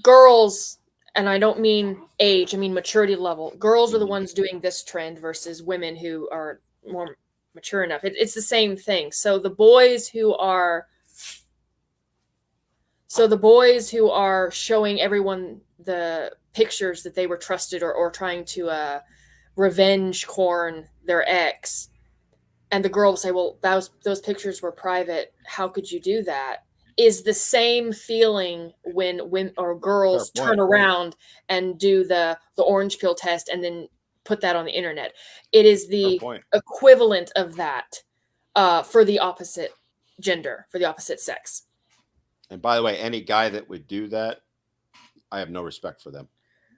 Girls, and I don't mean age, I mean maturity level. Girls are the ones doing this trend versus women who are more mature enough. It's the same thing. So the boys who are showing everyone the pictures that they were trusted, or trying to revenge corn their ex, and the girl will say, well, those pictures were private, how could you do that, is the same feeling when women or girls turn around and do the orange peel test and then put that on the internet. It is the equivalent of that for the opposite gender, for the opposite sex. And by the way, any guy that would do that, I have no respect for them.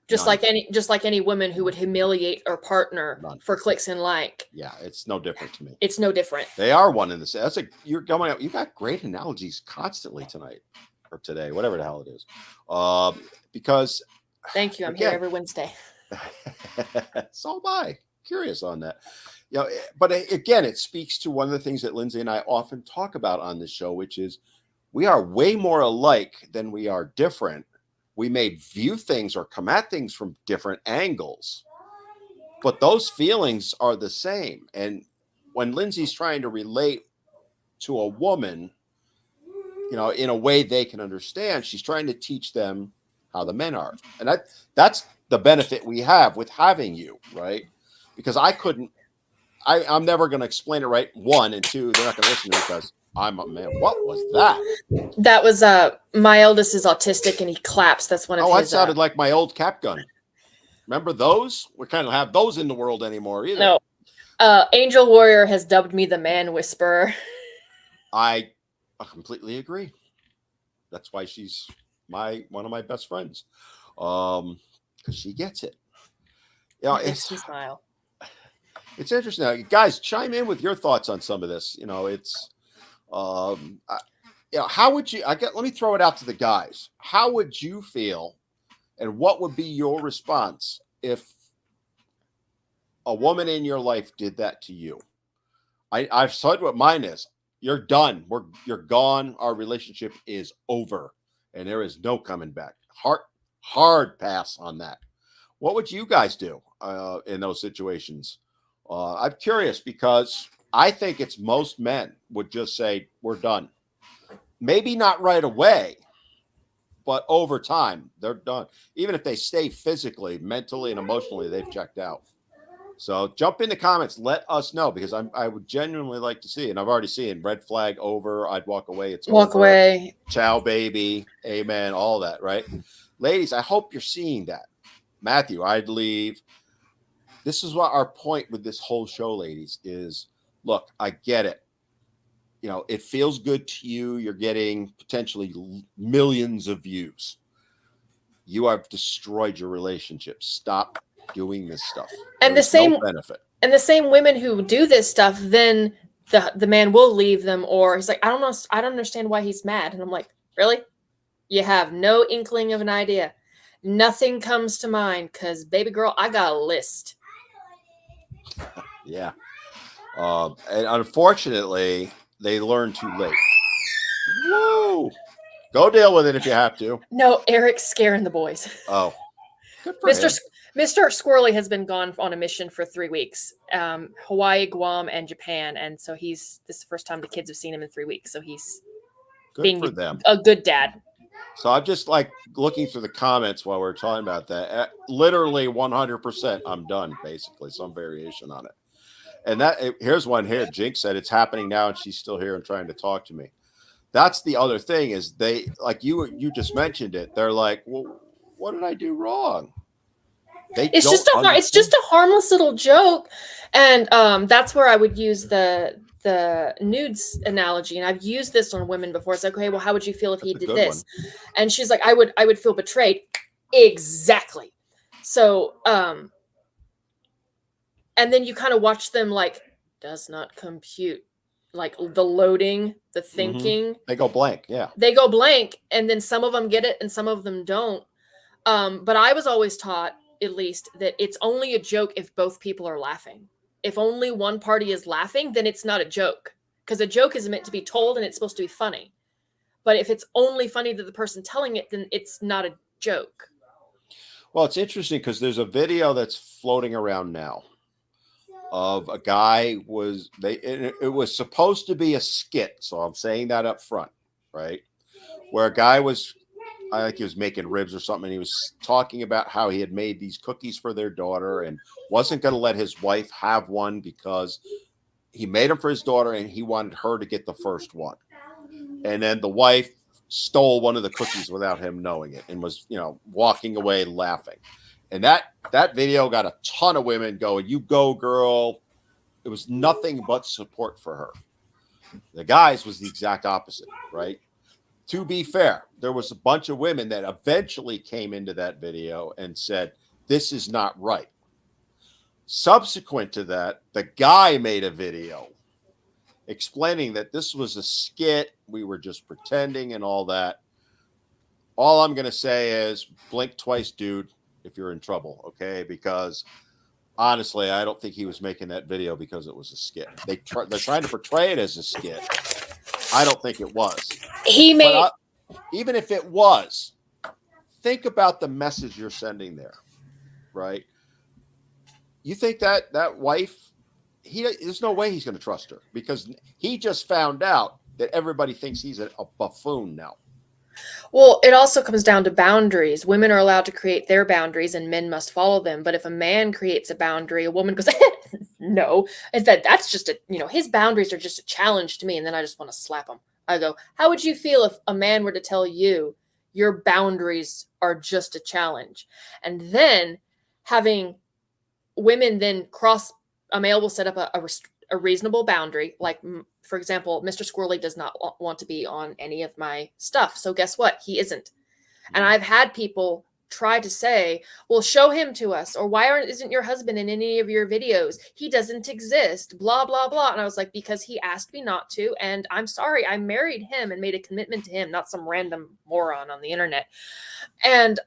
Just like any woman who would humiliate her partner for clicks and like. Yeah, it's no different to me. It's no different. They are one in the same. You're going out. You got great analogies constantly tonight or today, whatever the hell it is. Because thank you. I'm here every Wednesday. So am I. Curious on that. You know, but again, it speaks to one of the things that Lindsay and I often talk about on this show, which is we are way more alike than we are different. We may view things or come at things from different angles, but those feelings are the same. And when Lindsay's trying to relate to a woman, you know, in a way they can understand, she's trying to teach them how the men are. And that's the benefit we have with having you, right? Because I'm never going to explain it right. One, and two, they're not going to listen to me because I'm a man. What was that? That was my eldest is autistic and he claps. That's one of his. Oh, that sounded like my old cap gun. Remember those? We kind of have those in the world anymore either. No. Angel Warrior has dubbed me the man whisperer. I completely agree. That's why she's one of my best friends. Because she gets it. You know, it's smile. It's interesting. Now, guys, chime in with your thoughts on some of this. You know, it's how would you let me throw it out to the guys. How would you feel, and what would be your response if a woman in your life did that to you, I've said what mine is. You're done. You're gone. Our relationship is over, and there is no coming back. Hard pass on that. What would you guys do in those situations? I'm curious because I think it's most men would just say we're done. Maybe not right away, but over time they're done. Even if they stay physically, mentally, and emotionally, they've checked out. So jump in the comments. Let us know because I would genuinely like to see. And I've already seen red flag over. I'd walk away. It's walk over. Away. Ciao, baby. Amen. All that, right? Ladies, I hope you're seeing that. Matthew, I'd leave. This is what our point with this whole show, ladies, is look, I get it. It feels good to you. You're getting potentially millions of views. You have destroyed your relationship. Stop doing this stuff. And There's no benefit. And the same women who do this stuff, then the man will leave them, or he's like, I don't know, I don't understand why he's mad. And I'm like, really? You have no inkling of an idea. Nothing comes to mind because, baby girl, I got a list. Yeah. And unfortunately, they learn too late. Woo! Go deal with it if you have to. No, Eric's scaring the boys. Oh, good for Mr. him. Mr. Squirrely has been gone on a mission for 3 weeks, Hawaii, Guam, and Japan. And so this is the first time the kids have seen him in 3 weeks. So he's good for them. A good dad. So I'm just like looking through the comments while we're talking about that. Literally 100%. I'm done, basically, some variation on it. And here's one here. Jinx said it's happening now, and she's still here and trying to talk to me. That's the other thing is they, like you just mentioned it. They're like, well, what did I do wrong? It's just a harmless little joke, and that's where I would use the nudes analogy, and I've used this on women before. It's like, okay, well, how would you feel if he did this? And she's like, I would feel betrayed. Exactly. So and then you kind of watch them like, does not compute, like the loading, the thinking. Mm-hmm. They go blank. Yeah. They go blank. And then some of them get it and some of them don't. But I was always taught, at least, that it's only a joke if both people are laughing. If only one party is laughing, then it's not a joke. Because a joke is meant to be told and it's supposed to be funny. But if it's only funny to the person telling it, then it's not a joke. Well, it's interesting because there's a video that's floating around now of a guy it was supposed to be a skit. So I'm saying that up front, right? Where a guy I think he was making ribs or something. And he was talking about how he had made these cookies for their daughter and wasn't going to let his wife have one because he made them for his daughter and he wanted her to get the first one. And then the wife stole one of the cookies without him knowing it and was, walking away laughing. And that video got a ton of women going, you go, girl. It was nothing but support for her. The guys was the exact opposite, right? To be fair, there was a bunch of women that eventually came into that video and said, this is not right. Subsequent to that, the guy made a video explaining that this was a skit. We were just pretending and all that. All I'm going to say is blink twice, dude, if you're in trouble, okay? Because honestly, I don't think he was making that video because it was a skit. They're trying to portray it as a skit. I don't think it was. Even if it was, think about the message you're sending there, right? You think that wife, there's no way he's going to trust her because he just found out that everybody thinks he's a buffoon now. Well, it also comes down to boundaries. Women are allowed to create their boundaries and men must follow them. But if a man creates a boundary, a woman goes, no, that's just his boundaries are just a challenge to me. And then I just want to slap him. I go, how would you feel if a man were to tell you your boundaries are just a challenge? And then having women then a male will set up a reasonable boundary. Like, for example, Mr. Squirrely does not want to be on any of my stuff. So guess what? He isn't. And I've had people try to say, well, show him to us, or why isn't your husband in any of your videos? He doesn't exist, blah, blah, blah. And I was like, because he asked me not to. And I'm sorry, I married him and made a commitment to him, not some random moron on the internet. And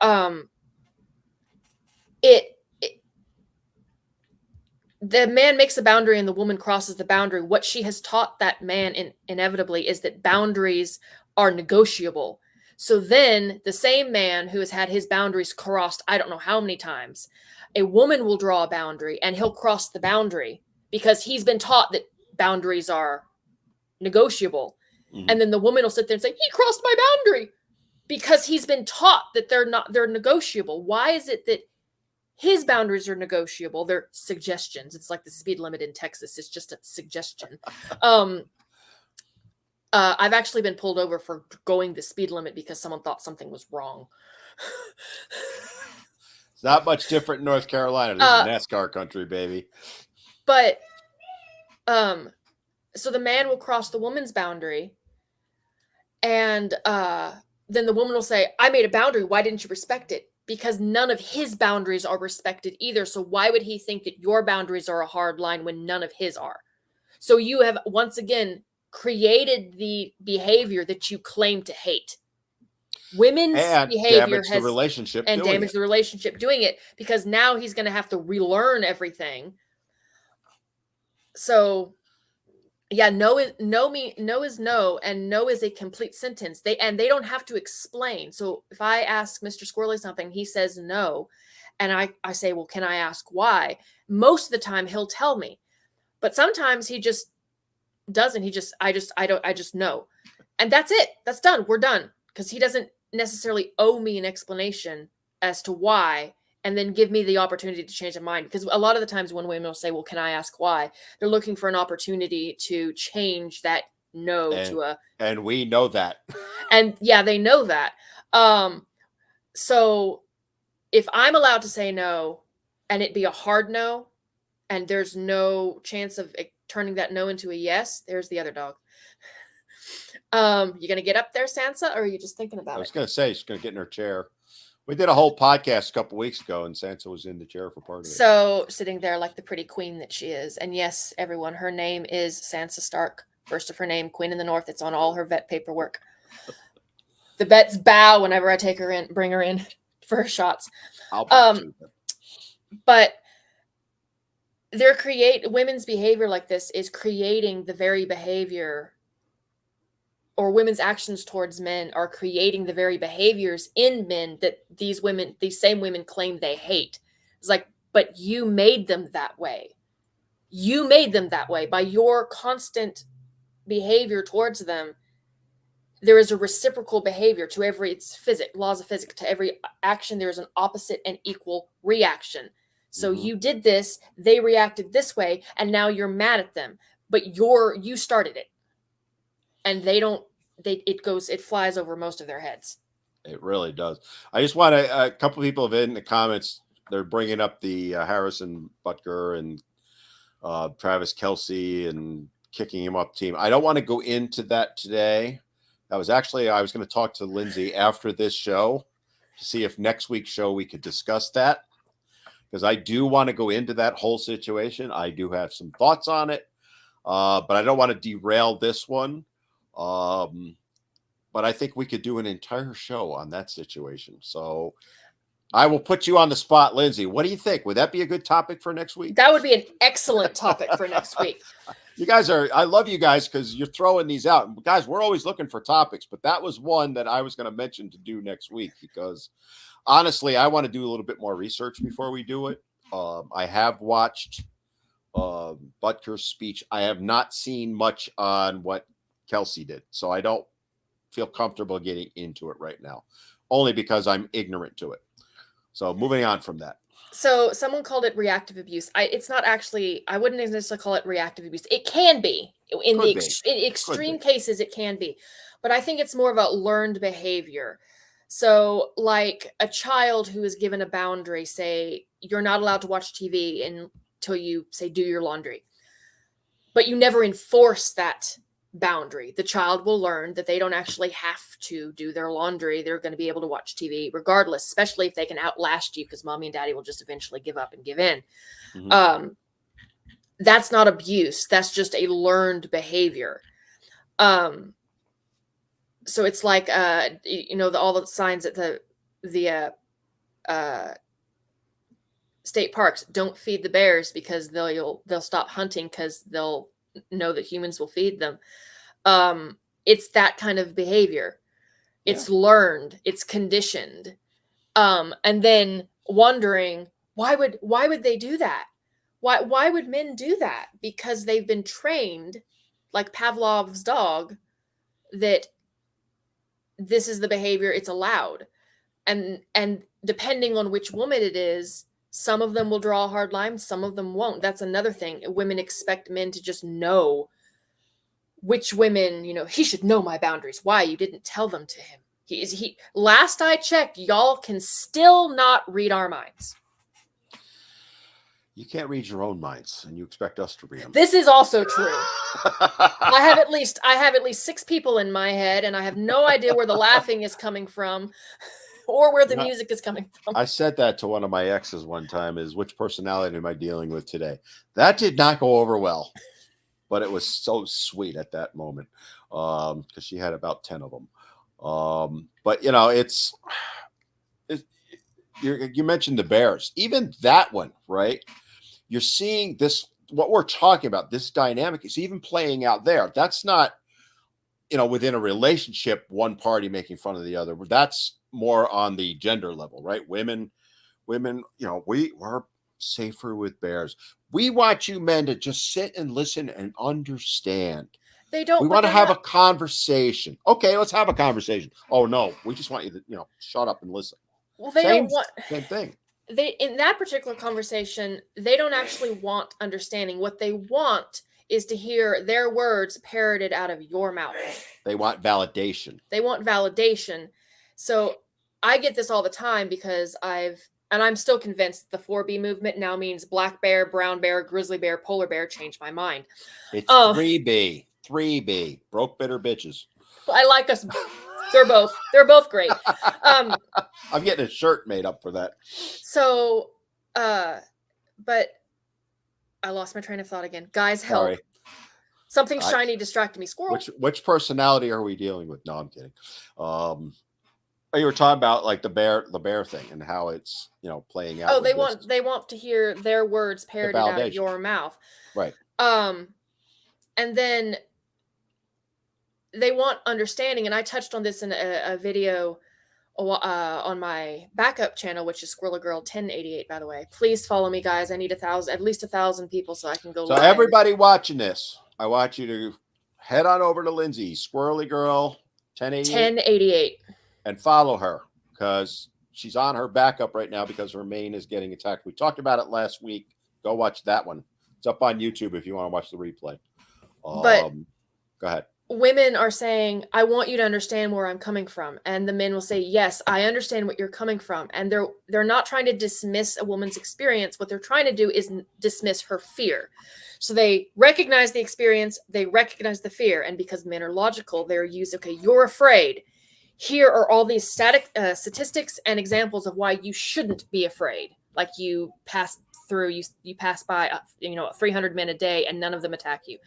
the man makes a boundary and the woman crosses the boundary, what she has taught that man inevitably is that boundaries are negotiable. So then the same man who has had his boundaries crossed, I don't know how many times, a woman will draw a boundary and he'll cross the boundary because he's been taught that boundaries are negotiable. Mhm. And then the woman will sit there and say, he crossed my boundary, because he's been taught that they're negotiable. Why is it that his boundaries are negotiable? They're suggestions. It's like the speed limit in Texas. It's just a suggestion. I've actually been pulled over for going the speed limit because someone thought something was wrong. It's not much different in North Carolina. This is NASCAR country, baby. But so the man will cross the woman's boundary, and then the woman will say, I made a boundary. Why didn't you respect it? Because none of his boundaries are respected either. So why would he think that your boundaries are a hard line when none of his are? So you have once again created the behavior that you claim to hate. Women's behavior has damaged the relationship doing it, because now he's going to have to relearn everything. So yeah, no is no, and no is a complete sentence. They don't have to explain. So if I ask Mr. Squirrely something, he says no, and I say, well, can I ask why? Most of the time he'll tell me, but sometimes he just doesn't. I just know, and that's it. That's done. We're done, because he doesn't necessarily owe me an explanation as to why, and then give me the opportunity to change their mind. Because a lot of the times when women will say, well, can I ask why? They're looking for an opportunity to change that no to a... And we know that. And yeah, they know that. So if I'm allowed to say no, and it be a hard no, and there's no chance of turning that no into a yes, there's the other dog. You gonna get up there, Sansa, or are you just thinking about it? I was gonna say she's gonna get in her chair. We did a whole podcast a couple weeks ago, and Sansa was in the chair for part of it. So sitting there like the pretty queen that she is. And yes, everyone, her name is Sansa Stark. First of her name, Queen in the North. It's on all her vet paperwork. The vets bow whenever I take her in, bring her in for her shots. But women's behavior like this is creating the very behavior, or women's actions towards men are creating the very behaviors in men that these same women claim they hate. It's like, but you made them that way. You made them that way by your constant behavior towards them. There is a reciprocal behavior to every, it's physics, laws of physics. To every action, there is an opposite and equal reaction. So you did this, they reacted this way, and now you're mad at them. But you started it. And it flies over most of their heads. It really does. I just want a couple of people have in the comments. They're bringing up the Harrison Butker and Travis Kelce and kicking him off the team. I don't want to go into that today. I was going to talk to Lindsay after this show to see if next week's show we could discuss that, because I do want to go into that whole situation. I do have some thoughts on it, but I don't want to derail this one. But I think we could do an entire show on that situation. So I will put you on the spot, Lindsay. What do you think? Would that be a good topic for next week? That would be an excellent topic for next week. You guys I love you guys because you're throwing these out. Guys, we're always looking for topics, but that was one that I was going to mention to do next week, because honestly, I want to do a little bit more research before we do it. I have watched Butker's speech. I have not seen much on what Kelce did, so I don't feel comfortable getting into it right now, only because I'm ignorant to it. So moving on from that. So someone called it reactive abuse. It's not actually, I wouldn't necessarily call it reactive abuse. It can be. In extreme cases, it can be. But I think it's more of a learned behavior. So like a child who is given a boundary, say, you're not allowed to watch TV until you say, do your laundry. But you never enforce that boundary. The child will learn that they don't actually have to do their laundry. They're going to be able to watch TV regardless, especially if they can outlast you, because mommy and daddy will just eventually give up and give in. That's not abuse. That's just a learned behavior. So it's like, all the signs at the state parks, don't feed the bears because they'll stop hunting because they'll know that humans will feed them. It's that kind of behavior. It's learned, it's conditioned. And then wondering why would they do that? Why would men do that? Because they've been trained like Pavlov's dog that this is the behavior, it's allowed. And depending on which woman it is, some of them will draw a hard line, some of them won't. That's another thing. Women expect men to just know which women, he should know my boundaries. Why? You didn't tell them to him. He last I checked, y'all can still not read our minds. You can't read your own minds, and you expect us to read them. This is also true. I have at least 6 people in my head, and I have no idea where the laughing is coming from or where the music is coming from. I said that to one of my exes one time, is which personality am I dealing with today? That did not go over well, but it was so sweet at that moment because she had about 10 of them. But you mentioned the bears, even that one, right? You're seeing this, what we're talking about, this dynamic is even playing out there. That's not, within a relationship, one party making fun of the other. That's more on the gender level, right? Women, we're safer with bears. We want you men to just sit and listen and understand. They don't. We want to have a conversation. Okay, let's have a conversation. Oh no, we just want you to, shut up and listen. Well, they don't want same thing. In that particular conversation, they don't actually want understanding. What they want is to hear their words parroted out of your mouth. They want validation. So I get this all the time because I'm still convinced the 4B movement now means black bear, brown bear, grizzly bear, polar bear. Changed my mind. It's 3B. 3B. Broke, bitter bitches. I like us. They're both great. I'm getting a shirt made up for that. So, but I lost my train of thought again. Guys, help. Sorry. Something shiny distracted me. Squirrel. Which personality are we dealing with? No, I'm kidding. You were talking about like the bear thing and how it's playing out. Oh, they want to hear their words parroted out of your mouth. Right. And then they want understanding, and I touched on this in a video on my backup channel, which is Squirrel Girl 1088. By the way, please follow me, guys. I need at least 1,000 people so I can go. So live. Everybody watching this, I want you to head on over to Lindsay, Squirrely Girl 1088, and follow her because she's on her backup right now because her main is getting attacked. We talked about it last week. Go watch that one. It's up on YouTube if you want to watch the replay. But go ahead. Women are saying, I want you to understand where I'm coming from. And the men will say, yes, I understand what you're coming from. And they're not trying to dismiss a woman's experience. What they're trying to do is dismiss her fear. So they recognize the experience, they recognize the fear. And because men are logical, they're used, okay, you're afraid. Here are all these statistics and examples of why you shouldn't be afraid. Like you pass through, you pass by, 300 men a day and none of them attack you.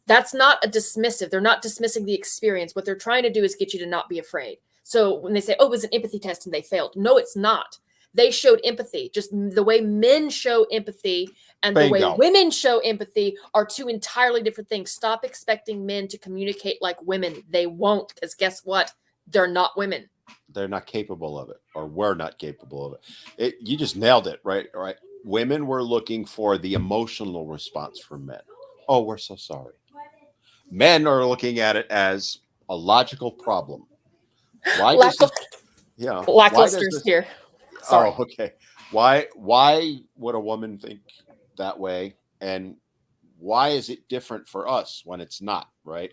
That's not a dismissive. They're not dismissing the experience. What they're trying to do is get you to not be afraid. So when they say, oh, it was an empathy test and they failed. No, it's not. They showed empathy. Just the way men show empathy and the way women show empathy are two entirely different things. Stop expecting men to communicate like women. They won't, because guess what? They're not women. They're not capable of it, or we're not capable of it. You just nailed it, right? Right. Women were looking for the emotional response from men. Oh, we're so sorry. Men are looking at it as a logical problem. Why does Lackluster's here. Sorry. Oh, okay. Why would a woman think that way? And why is it different for us when it's not, right?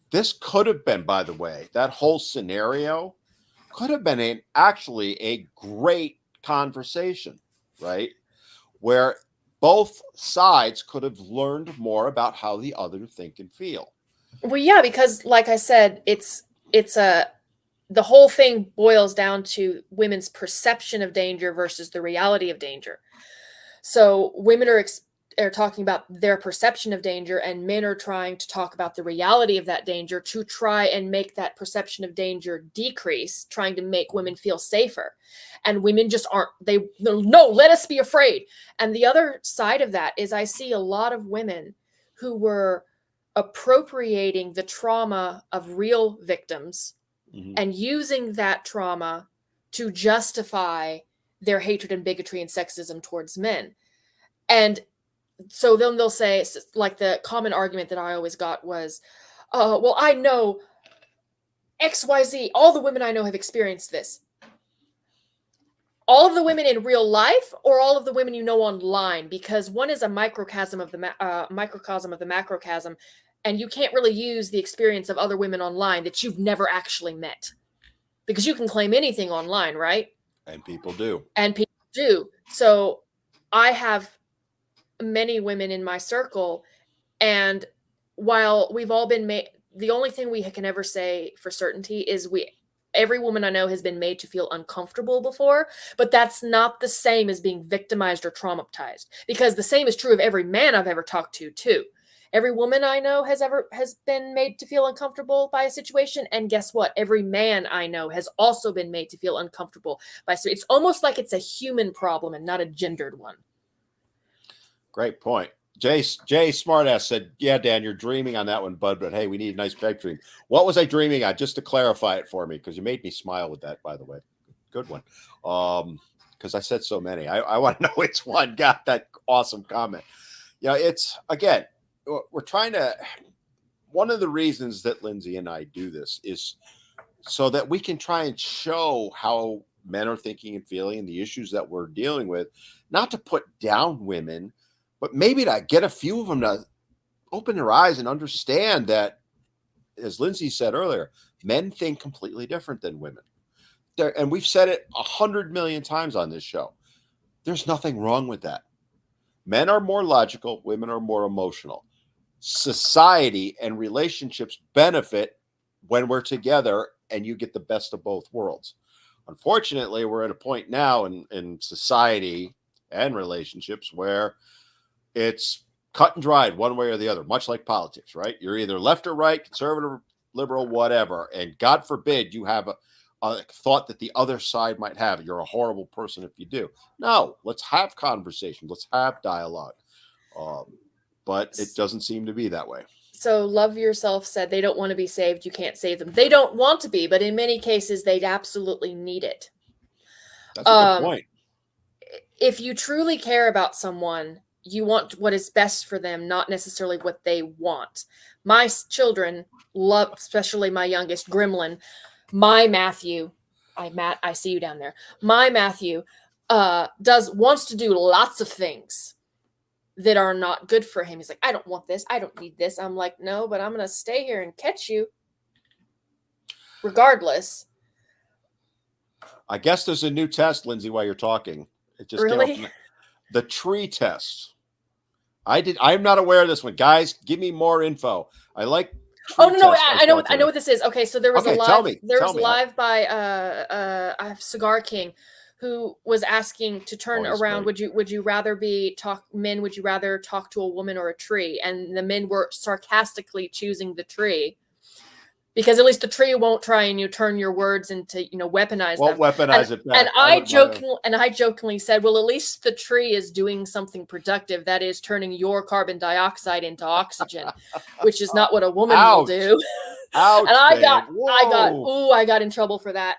This could have been, by the way, that whole scenario could have been actually a great conversation, right? Where both sides could have learned more about how the other think and feel. Well, yeah, because like I said, the whole thing boils down to women's perception of danger versus the reality of danger. So women are are talking about their perception of danger, and men are trying to talk about the reality of that danger to try and make that perception of danger decrease, trying to make women feel safer. And women just aren't, no, let us be afraid. And the other side of that is I see a lot of women who were appropriating the trauma of real victims and using that trauma to justify their hatred and bigotry and sexism towards men. And so then they'll say, like, the common argument that I always got was, well, I know XYZ, all the women I know have experienced this. All of the women in real life, or all of the women you know online? Because one is a microcosm of the macrocosm, and you can't really use the experience of other women online that you've never actually met, because you can claim anything online, right? And people do. So I have many women in my circle, and while we've all been made, the only thing we can ever say for certainty is every woman I know has been made to feel uncomfortable before, but that's not the same as being victimized or traumatized, because the same is true of every man I've ever talked to too. Every woman I know has been made to feel uncomfortable by a situation, and guess what? Every man I know has also been made to feel uncomfortable by. So it's almost like it's a human problem and not a gendered one. Great point. Jay Smartass said, yeah, Dan, you're dreaming on that one, bud, but hey, we need a nice pipe dream. What was I dreaming on? Just to clarify it for me, because you made me smile with that, by the way. Good one. Because I said so many. I want to know which one got that awesome comment. It's, again, we're trying to, one of the reasons that Lindsay and I do this is so that we can try and show how men are thinking and feeling and the issues that we're dealing with, not to put down women, but maybe to get a few of them to open their eyes and understand that, as Lindsay said earlier, men think completely different than women. And we've said it 100 million times on this show. There's nothing wrong with that. Men are more logical, women are more emotional. Society and relationships benefit when we're together and you get the best of both worlds. Unfortunately, we're at a point now in society and relationships where it's cut and dried one way or the other, much like politics, right? You're either left or right, conservative, liberal, whatever. And God forbid you have a thought that the other side might have. You're a horrible person if you do. No, let's have conversation. Let's have dialogue. But it doesn't seem to be that way. So Love Yourself said they don't want to be saved. You can't save them. They don't want to be, but in many cases, they absolutely need it. That's a good point. If you truly care about someone, you want what is best for them, not necessarily what they want. My children love, especially my youngest, Gremlin, my Matthew. Matt, I see you down there. My Matthew wants to do lots of things that are not good for him. He's like, I don't want this. I don't need this. I'm like, no, but I'm going to stay here and catch you regardless. I guess there's a new test, Lindsay, while you're talking. It just really? came up. The tree test. I'm not aware of this one. Guys, give me more info. I like. Oh no, I know what this is. Okay, so there was a live by Cigar King, who was asking to turn around. Great. Would you rather would you rather talk to a woman or a tree? And the men were sarcastically choosing the tree, because at least the tree won't try and turn your words into weaponize them. Weaponize it back. And I jokingly said, well, at least the tree is doing something productive, that is turning your carbon dioxide into oxygen, which is not what a woman will do. Ouch, and I got in trouble for that.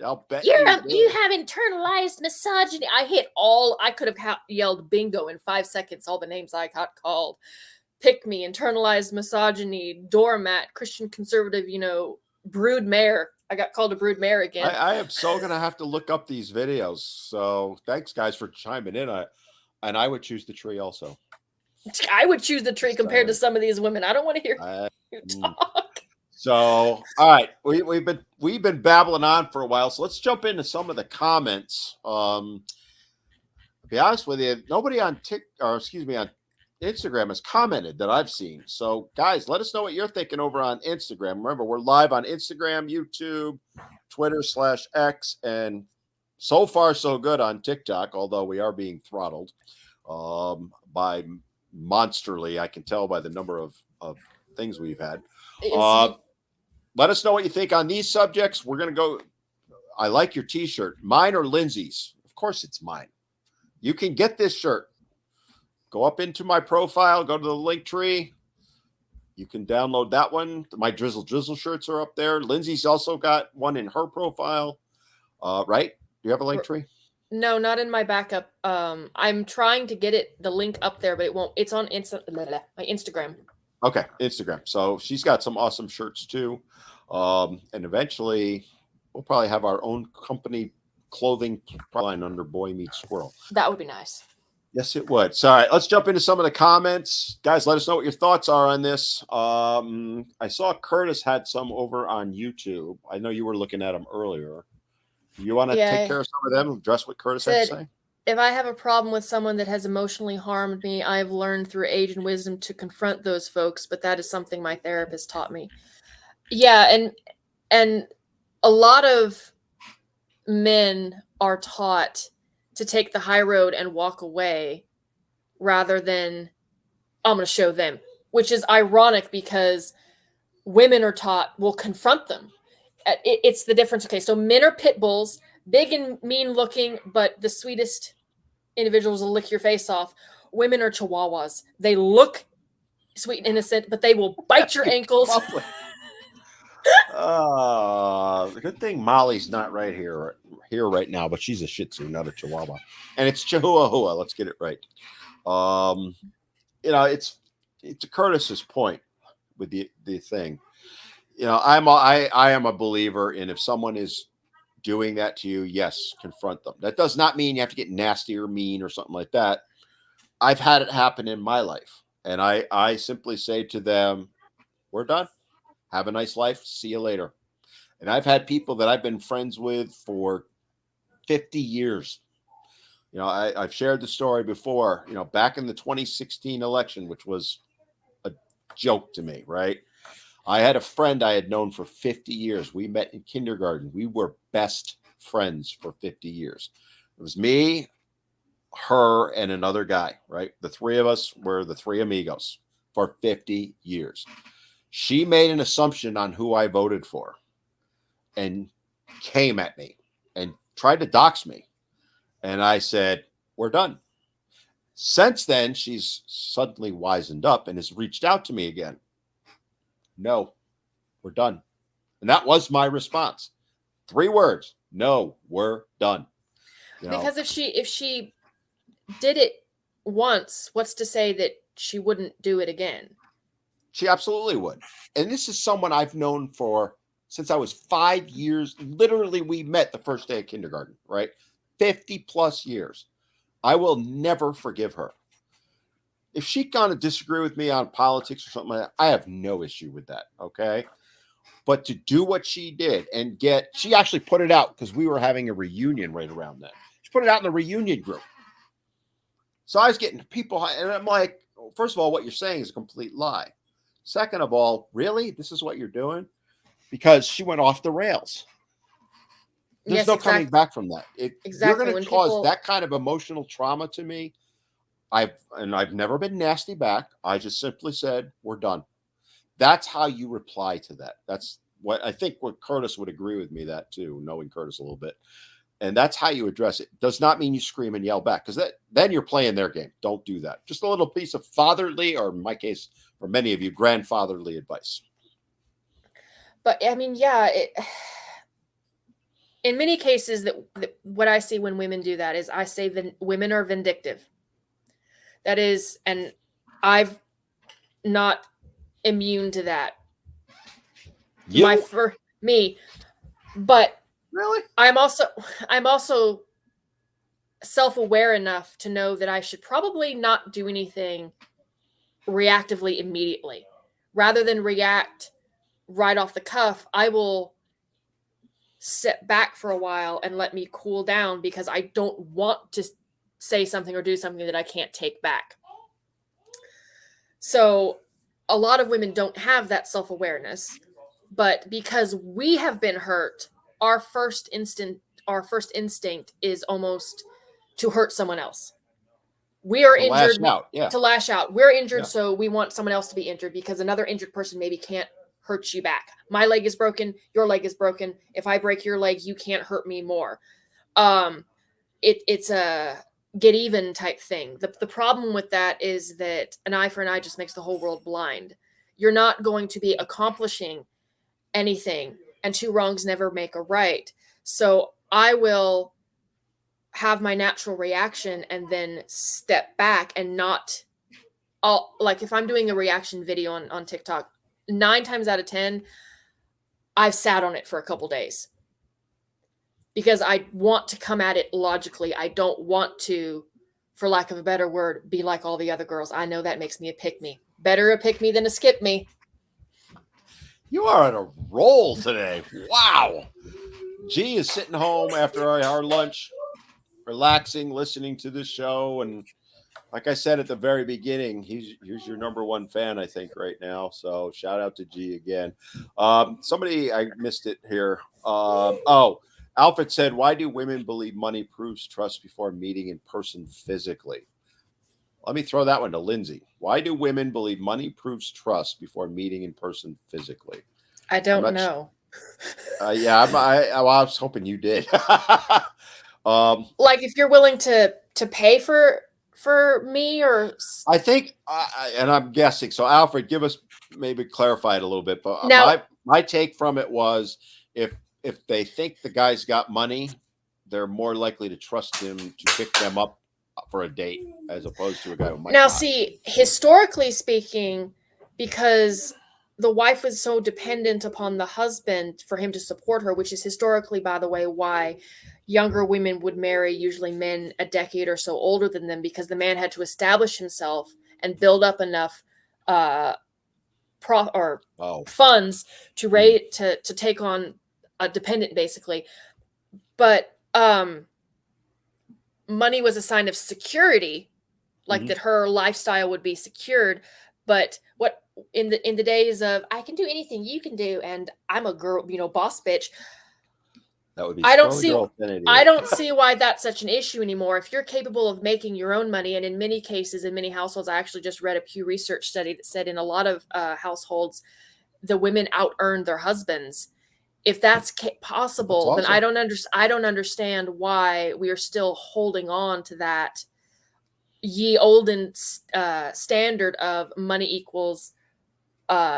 I'll bet you have internalized misogyny. I could have yelled bingo in 5 seconds, all the names I got called. Pick me, internalized misogyny, doormat, Christian conservative, brood mare. I got called a brood mare again. I am so going to have to look up these videos. So thanks, guys, for chiming in. And I would choose the tree also. I would choose the tree compared to some of these women. I don't want to hear you talk. So, all right, we've been babbling on for a while. So let's jump into some of the comments. To be honest with you, nobody on on Instagram has commented that I've seen. So guys, let us know what you're thinking over on Instagram. Remember, we're live on Instagram, YouTube, Twitter /X, and so far so good on TikTok, although we are being throttled by monsterly. I can tell by the number of things we've had. Is Let us know what you think on these subjects. We're going to go. I like your t-shirt. Mine or Lindsay's? Of course it's mine. You can get this shirt. Go up into my profile, go to the link tree. You can download that one. My Drizzle shirts are up there. Lindsay's also got one in her profile. Right? Do you have a link tree? No, not in my backup. I'm trying to get the link up there, but it won't. It's on my Instagram. Okay, Instagram. So she's got some awesome shirts too. And eventually we'll probably have our own company clothing line under Boy Meets Squirrel. That would be nice. Yes, it would. So, all right, let's jump into some of the comments. Guys, let us know what your thoughts are on this. I saw Curtis had some over on YouTube. I know you were looking at them earlier. You want to take care of some of them and address what Curtis had to say? If I have a problem with someone that has emotionally harmed me, I have learned through age and wisdom to confront those folks, but that is something my therapist taught me. Yeah, and a lot of men are taught to take the high road and walk away rather than I'm going to show them, which is ironic because women are taught will confront them. It's the difference. Okay, so men are pit bulls, big and mean looking, but the sweetest individuals will lick your face off. Women are chihuahuas. They look sweet and innocent, but they will bite your ankles. Good thing Molly's not right here right now, but she's a Shih Tzu, not a Chihuahua, and it's Chihuahua. Let's get it right. It's to Curtis's point with the thing. I am a believer in if someone is doing that to you, yes, confront them. That does not mean you have to get nasty or mean or something like that. I've had it happen in my life, and I simply say to them, "We're done. Have a nice life. See you later." And I've had people that I've been friends with for 50 years. I've shared the story before, back in the 2016 election, which was a joke to me, right? I had a friend I had known for 50 years. We met in kindergarten. We were best friends for 50 years. It was me, her, and another guy, right? The three of us were the three amigos for 50 years. She made an assumption on who I voted for and came at me and tried to dox me. And I said, "We're done." Since then, she's suddenly wisened up and has reached out to me again. "No, we're done." And that was my response. 3 words. "No, we're done." Because if she did it once, what's to say that she wouldn't do it again? She absolutely would. And this is someone I've known since I was 5 years. Literally, we met the first day of kindergarten, right? 50 plus years. I will never forgive her. If she's going to disagree with me on politics or something like that, I have no issue with that, okay? But to do what she did and she actually put it out because we were having a reunion right around then. She put it out in the reunion group. So I was getting people, and I'm like, first of all, what you're saying is a complete lie. Second of all, really? This is what you're doing? Because she went off the rails. There's no coming back from that. If you're going to cause that kind of emotional trauma to me, I've never been nasty back. I just simply said, "We're done." That's how you reply to that. That's what I think what Curtis would agree with me that too, knowing Curtis a little bit. And that's how you address it. Does not mean you scream and yell back because then you're playing their game. Don't do that. Just a little piece of fatherly, or in my case, for many of you, grandfatherly advice. But I mean, yeah, in many cases that what I see when women do that is I say women are vindictive. That is, and I've not immune to that. Me, but really, I'm also self-aware enough to know that I should probably not do anything reactively immediately. Rather than react right off the cuff, I will sit back for a while and let me cool down because I don't want to say something or do something that I can't take back. So a lot of women don't have that self-awareness, but because we have been hurt, our first instant our first instinct is almost to hurt someone else. We are injured to lash out. We're injured, so we want someone else to be injured because another injured person maybe can't hurt you back. My leg is broken. Your leg is broken. If I break your leg, you can't hurt me more. It's a get even type thing. The problem with that is that an eye for an eye just makes the whole world blind. You're not going to be accomplishing anything, and two wrongs never make a right. So I will have my natural reaction and then step back and not like if I'm doing a reaction video on TikTok, 9 times out of 10, I've sat on it for a couple days because I want to come at it logically. I don't want to, for lack of a better word, be like all the other girls. I know that makes me a pick-me. Better a pick-me than a skip-me. You are on a roll today. Wow. G is sitting home after our lunch, relaxing, listening to this show. And like I said at the very beginning, he's your number one fan, I think, right now. So shout out to G again. Somebody, I missed it here. Alfred said, why do women believe money proves trust before meeting in person physically? Let me throw that one to Lindsay. Why do women believe money proves trust before meeting in person physically? I don't know. I was hoping you did. Like if you're willing to pay for me, or I think, and I'm guessing. So Alfred, give us, maybe clarify it a little bit. But now, my take from it was if they think the guy's got money, they're more likely to trust him to pick them up for a date as opposed to a guy who might not. See, historically speaking, because the wife was so dependent upon the husband for him to support her, which is historically, by the way, why younger women would marry usually men a decade or so older than them, because the man had to establish himself and build up enough funds to to take on a dependent, basically. But money was a sign of security, like that her lifestyle would be secured. But what in the days of I can do anything you can do, and I'm a girl, boss bitch. That would be I don't see why that's such an issue anymore. If you're capable of making your own money, and in many cases, in many households, I actually just read a Pew Research study that said in a lot of households, the women out-earned their husbands. If that's possible, then I don't understand why we are still holding on to that ye olden standard of money equals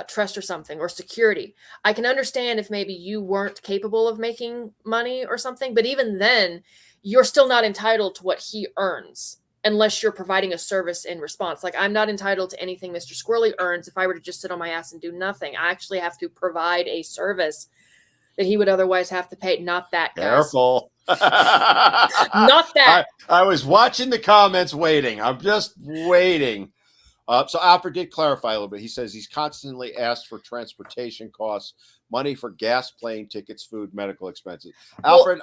trust or something, or security. I can understand if maybe you weren't capable of making money or something, but even then, you're still not entitled to what he earns unless you're providing a service in response. Like, I'm not entitled to anything Mr. Squirrely earns if I were to just sit on my ass and do nothing. I actually have to provide a service that he would otherwise have to pay. Not that, guys. Careful. Not that. I was watching the comments waiting. I'm just waiting. So Alfred did clarify a little bit. He says he's constantly asked for transportation costs, money for gas, plane tickets, food, medical expenses. Alfred,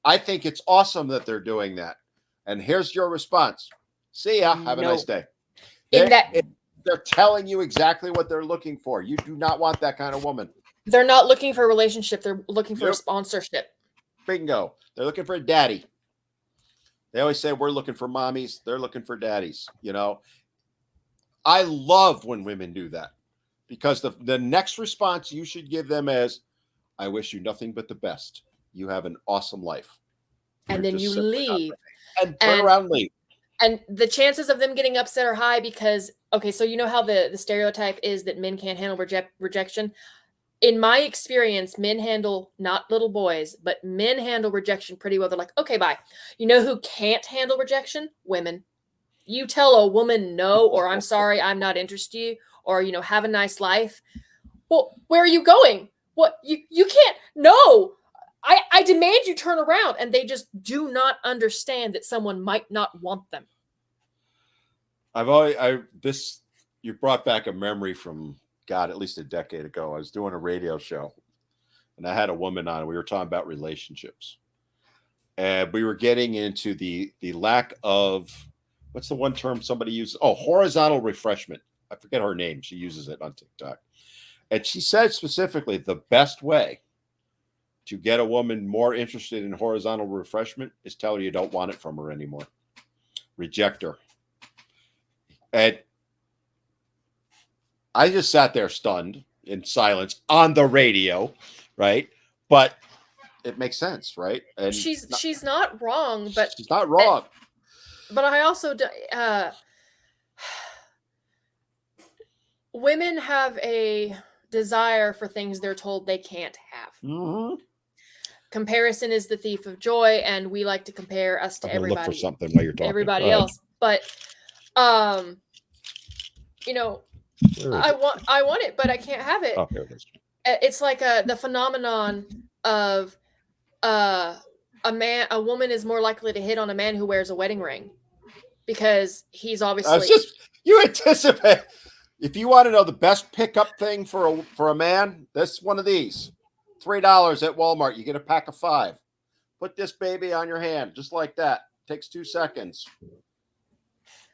I think it's awesome that they're doing that. And here's your response. See ya. Have a nice day. They're telling you exactly what they're looking for. You do not want that kind of woman. They're not looking for a relationship. They're looking for a sponsorship. Bingo. They're looking for a daddy. They always say we're looking for mommies. They're looking for daddies. I love when women do that, because the next response you should give them is, I wish you nothing but the best. You have an awesome life. And then you leave. And turn around and leave. And the chances of them getting upset are high because, okay, so you know how the stereotype is that men can't handle rejection? In my experience, men handle, not little boys, but men handle rejection pretty well. They're like, okay, bye. You know who can't handle rejection? Women. You tell a woman no, or I'm sorry, I'm not interested in you, or, have a nice life. Well, where are you going? What? You can't. No. I demand you turn around. And they just do not understand that someone might not want them. You brought back a memory from, God, at least a decade ago. I was doing a radio show and I had a woman on. We were talking about relationships, and we were getting into the lack of, what's the one term somebody uses? Oh, horizontal refreshment. I forget her name. She uses it on TikTok. And she said specifically the best way to get a woman more interested in horizontal refreshment is tell her you don't want it from her anymore. Reject her. And I just sat there stunned in silence on the radio, right? But it makes sense, right? And she's not wrong, but she's not wrong. But I also women have a desire for things they're told they can't have. Mm-hmm. Comparison is the thief of joy, and we like to compare us to everybody. Look for something while you're talking. Everybody else, but you know, I want it, but I can't have it. Oh, here it is. It's like the phenomenon of a woman is more likely to hit on a man who wears a wedding ring because he's obviously. You anticipate. If you want to know the best pickup thing for a man, that's one of these. $3 at Walmart. You get a pack of 5. Put this baby on your hand, just like that. Takes 2 seconds.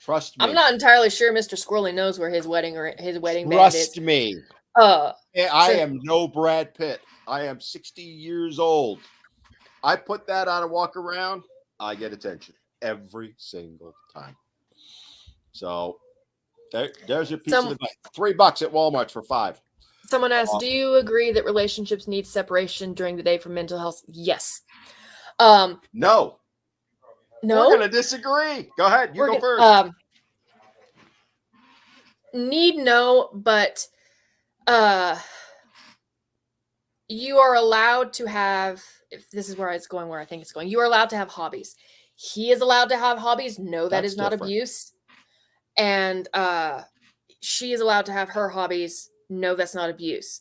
Trust me. I'm not entirely sure Mr. Squirrel knows where his wedding band is. Trust me. I am no Brad Pitt. I am 60 years old. I put that on and walk around, I get attention every single time. So there's your piece of advice. $3 at Walmart for 5. Someone asked, do you agree that relationships need separation during the day for mental health? Yes. No. No? We're going to disagree. Go ahead. You go first. No, but you are allowed to have, if this is where it's going, where I think it's going, you are allowed to have hobbies. He is allowed to have hobbies. No, that is not abuse. And she is allowed to have her hobbies. No, that's not abuse.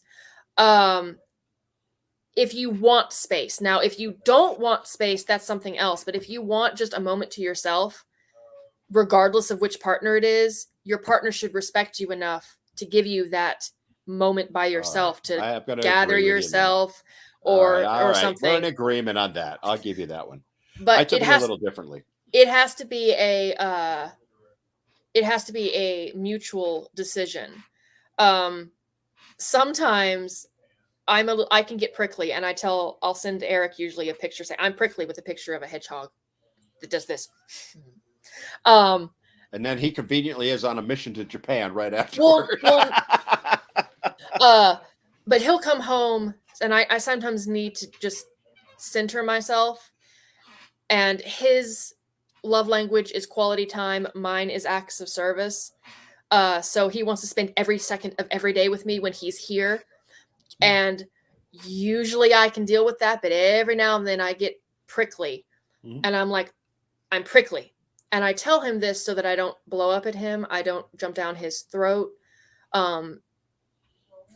If you want space. Now, if you don't want space, that's something else. But if you want just a moment to yourself, regardless of which partner it is, your partner should respect you enough to give you that moment by yourself to gather yourself or something. We're in agreement on that. I'll give you that one. But I took it a little differently. It has to be a mutual decision. Sometimes I can get prickly, and I'll send Eric usually a picture saying I'm prickly with a picture of a hedgehog that does this. And then he conveniently is on a mission to Japan right after. But he'll come home, and I sometimes need to just center myself. And his love language is quality time. Mine is acts of service. So he wants to spend every second of every day with me when he's here. And usually I can deal with that, but every now and then I get prickly. Mm-hmm. And I'm like, I'm prickly. And I tell him this so that I don't blow up at him. I don't jump down his throat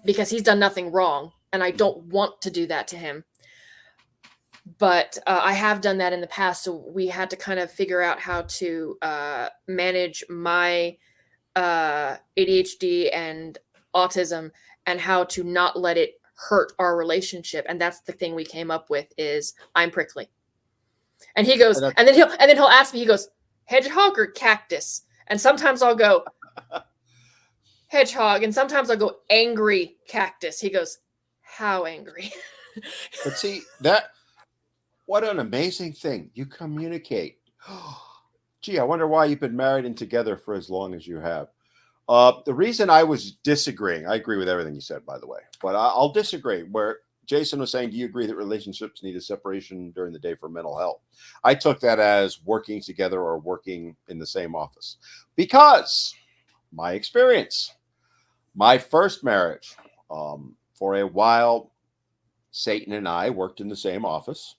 because he's done nothing wrong. And I don't want to do that to him. But I have done that in the past. So we had to kind of figure out how to manage my ADHD and autism and how to not let it hurt our relationship. And that's the thing we came up with is I'm prickly. And he goes, and then he'll ask me, he goes, hedgehog or cactus? And sometimes I'll go hedgehog. And sometimes I'll go angry cactus. He goes, how angry? But see, what an amazing thing. You communicate. Gee, I wonder why you've been married and together for as long as you have. The reason I was disagreeing, I agree with everything you said, by the way, but I'll disagree where Jason was saying, do you agree that relationships need a separation during the day for mental health? I took that as working together or working in the same office because my experience, my first marriage, for a while, Satan and I worked in the same office,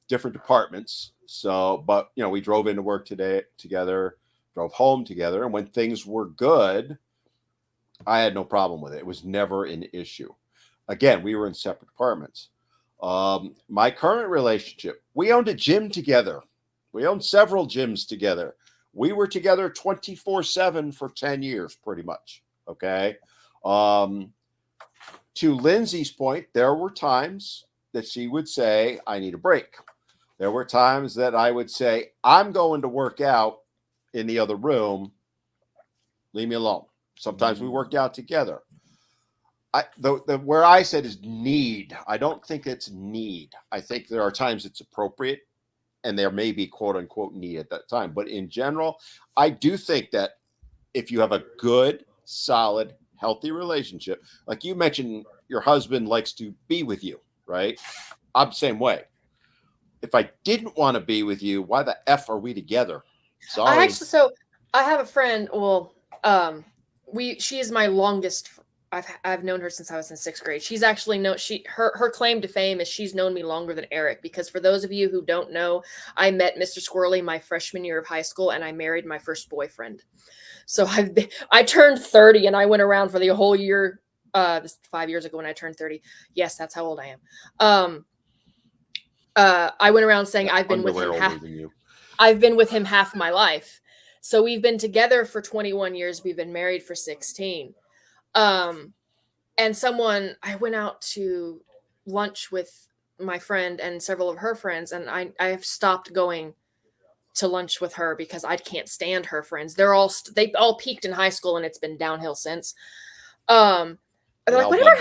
different departments. So, but we drove into work together, drove home together. And when things were good, I had no problem with it. It was never an issue. Again, we were in separate departments. My current relationship, we owned a gym together. We owned several gyms together. We were together 24/7 for 10 years, pretty much. Okay. To Lindsay's point, there were times that she would say, I need a break. There were times that I would say, I'm going to work out in the other room. Leave me alone. Sometimes we worked out together. Where I said is need. I don't think it's need. I think there are times it's appropriate, and there may be quote unquote need at that time. But in general, I do think that if you have a good, solid, healthy relationship, like you mentioned, your husband likes to be with you, right? I'm the same way. If I didn't want to be with you, why the F are we together? Sorry. I have a friend. Well, she is my longest. I've known her since I was in 6th grade. She's actually her claim to fame is she's known me longer than Eric, because for those of you who don't know, I met Mr. Squirrely my freshman year of high school, and I married my first boyfriend. So I turned 30, and I went around for the whole year. This 5 years ago when I turned 30. Yes, that's how old I am. I went around saying I've been with him half my life. So we've been together for 21 years. We've been married for 16. And I went out to lunch with my friend and several of her friends, and I have stopped going to lunch with her because I can't stand her friends. They all peaked in high school, and it's been downhill since. They're like, whatever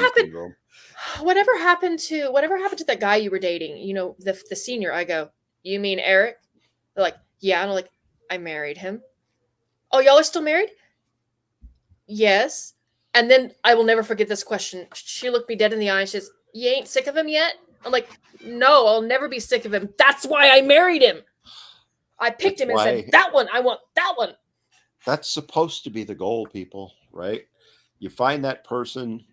happened to that guy you were dating? You know, the senior. I go, you mean Eric? They're like, yeah. And I'm like, I married him. Oh, y'all are still married? Yes. And then I will never forget this question. She looked me dead in the eye and she says, you ain't sick of him yet? I'm like, no, I'll never be sick of him. That's why I married him. I picked him and said, that one, I want that one. That's supposed to be the goal, people, right? You find that person.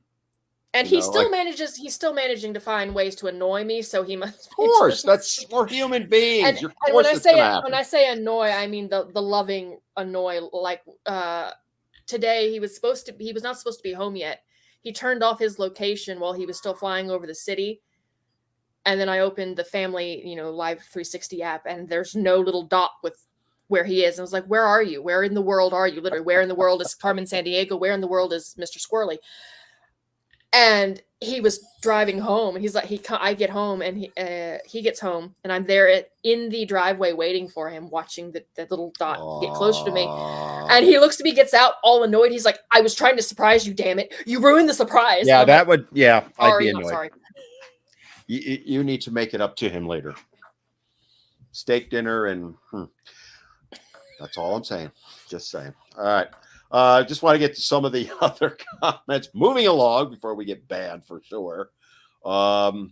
And he's still managing to find ways to annoy me. So he must. Of course, we're human beings. And when I say annoy, I mean the loving annoy. Like today, he was not supposed to be home yet. He turned off his location while he was still flying over the city. And then I opened the family, Live 360 app, and there's no little dot with where he is. And I was like, where are you? Where in the world are you? Literally, where in the world is Carmen Sandiego? Where in the world is Mr. Squirrely? And he was driving home, and he's like, I get home, and he gets home, and I'm there in the driveway waiting for him, watching the little dot get closer to me. And he looks at me, gets out all annoyed. He's like, I was trying to surprise you, damn it. You ruined the surprise. Yeah, I'd be annoyed. Sorry. You need to make it up to him later. Steak dinner, and that's all I'm saying. Just saying. All right. Just want to get to some of the other comments. Moving along before we get banned for sure. There's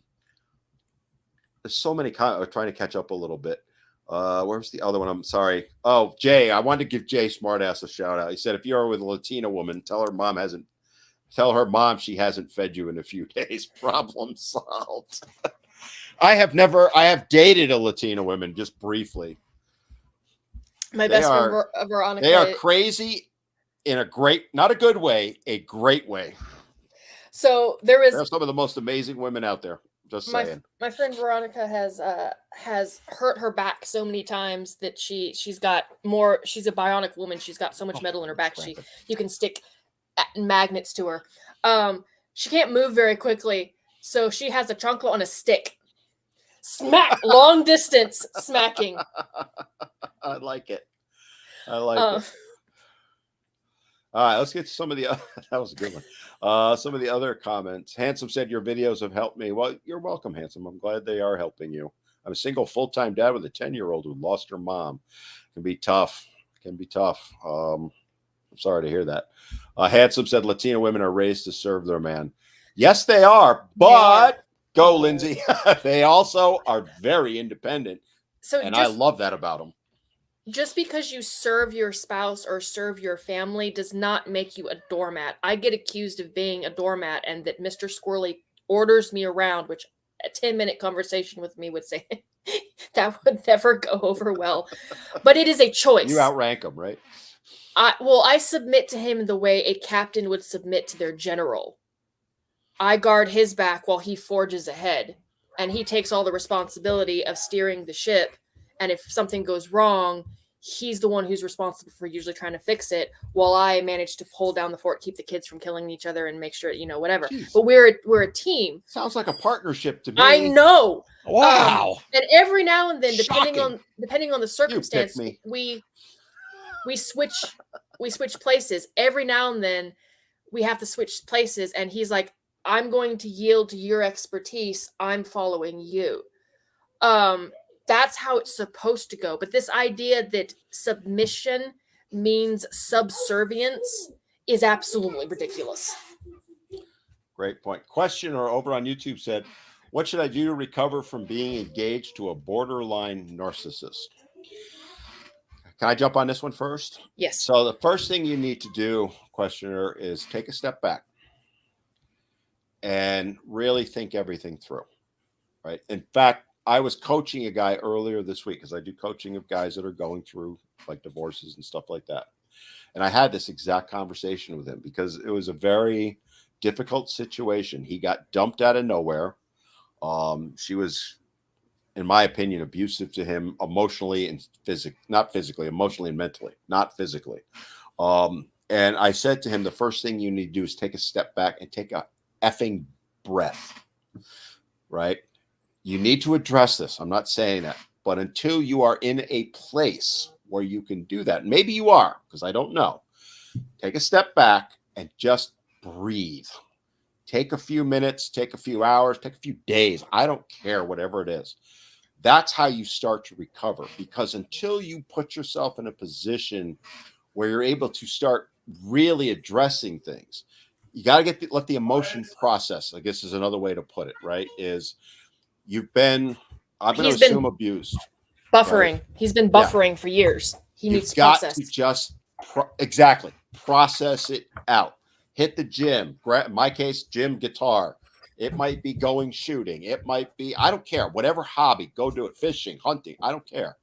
so many comments. I'm trying to catch up a little bit. Where's the other one? I'm sorry. Oh, Jay. I wanted to give Jay Smartass a shout out. He said, if you're with a Latina woman, tell her mom she hasn't fed you in a few days. Problem solved. I have dated a Latina woman just briefly. My best friend Veronica. They are crazy in not a good way, a great way. So there are some of the most amazing women out there. Just saying. My friend Veronica has hurt her back so many times that she's got more. She's a bionic woman. She's got so much metal in her back. You can stick magnets to her. She can't move very quickly, so she has a chancla on a stick. Smack, long distance smacking. I like it. it. All right, let's get to some of the that was a good one. Some of the other comments. Handsome said your videos have helped me. Well, you're welcome, Handsome. I'm glad they are helping you. I'm a single full-time dad with a 10-year-old who lost her mom. It can be tough. I'm sorry to hear that. Handsome said Latina women are raised to serve their man. Yes, they are, but go, Lindsay. They also are very independent. I love that about them. Just because you serve your spouse or serve your family does not make you a doormat. I get accused of being a doormat, and that Mr. Squirrely orders me around, which a 10-minute conversation with me would say that would never go over well. But it is a choice. You outrank him, right? I submit to him the way a captain would submit to their general. I guard his back while he forges ahead, and he takes all the responsibility of steering the ship. And if something goes wrong, he's the one who's responsible for usually trying to fix it, while I manage to hold down the fort, keep the kids from killing each other, and make sure, whatever. Jeez. But we're a team. Sounds like a partnership to me. I know. Wow. And every now and then, depending on the circumstance, we switch places. Every now and then, we have to switch places. And he's like, I'm going to yield to your expertise. I'm following you. That's how it's supposed to go. But this idea that submission means subservience is absolutely ridiculous. Great point. Questioner over on YouTube said, what should I do to recover from being engaged to a borderline narcissist? Can I jump on this one first? Yes. So the first thing you need to do, questioner, is take a step back and really think everything through, right? In fact, I was coaching a guy earlier this week, because I do coaching of guys that are going through like divorces and stuff like that. And I had this exact conversation with him because it was a very difficult situation. He got dumped out of nowhere. She was, in my opinion, abusive to him emotionally and not physically, emotionally and mentally, not physically. And I said to him, the first thing you need to do is take a step back and take a effing breath, right? You need to address this. I'm not saying that, but until you are in a place where you can do that, maybe you are, because I don't know, take a step back and just breathe. Take a few minutes, take a few hours, take a few days. I don't care, whatever it is. That's how you start to recover, because until you put yourself in a position where you're able to start really addressing things, you got to let the emotion process. I guess is another way to put it, right? Is I'm going to assume abused. Buffering. Right? He's been buffering for years. He needs to process. You've got to just process it out. Hit the gym. In my case, gym, guitar. It might be going shooting. It might be, I don't care. Whatever hobby, go do it. Fishing, hunting. I don't care.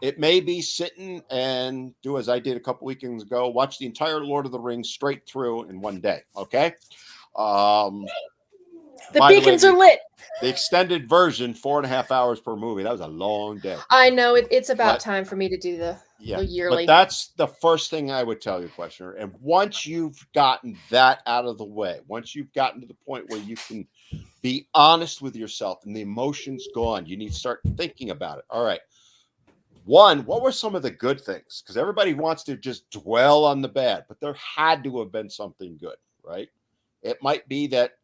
It may be sitting and do as I did a couple weekends ago, watch the entire Lord of the Rings straight through in one day. Okay. The beacons are lit. The extended version, 4.5 hours per movie. That was a long day. I know it's about time for me to do the yearly. But that's the first thing I would tell you, questioner. And once you've gotten that out of the way, once you've gotten to the point where you can be honest with yourself and the emotion's gone, you need to start thinking about it. All right. One, what were some of the good things? Because everybody wants to just dwell on the bad, but there had to have been something good, right? It might be that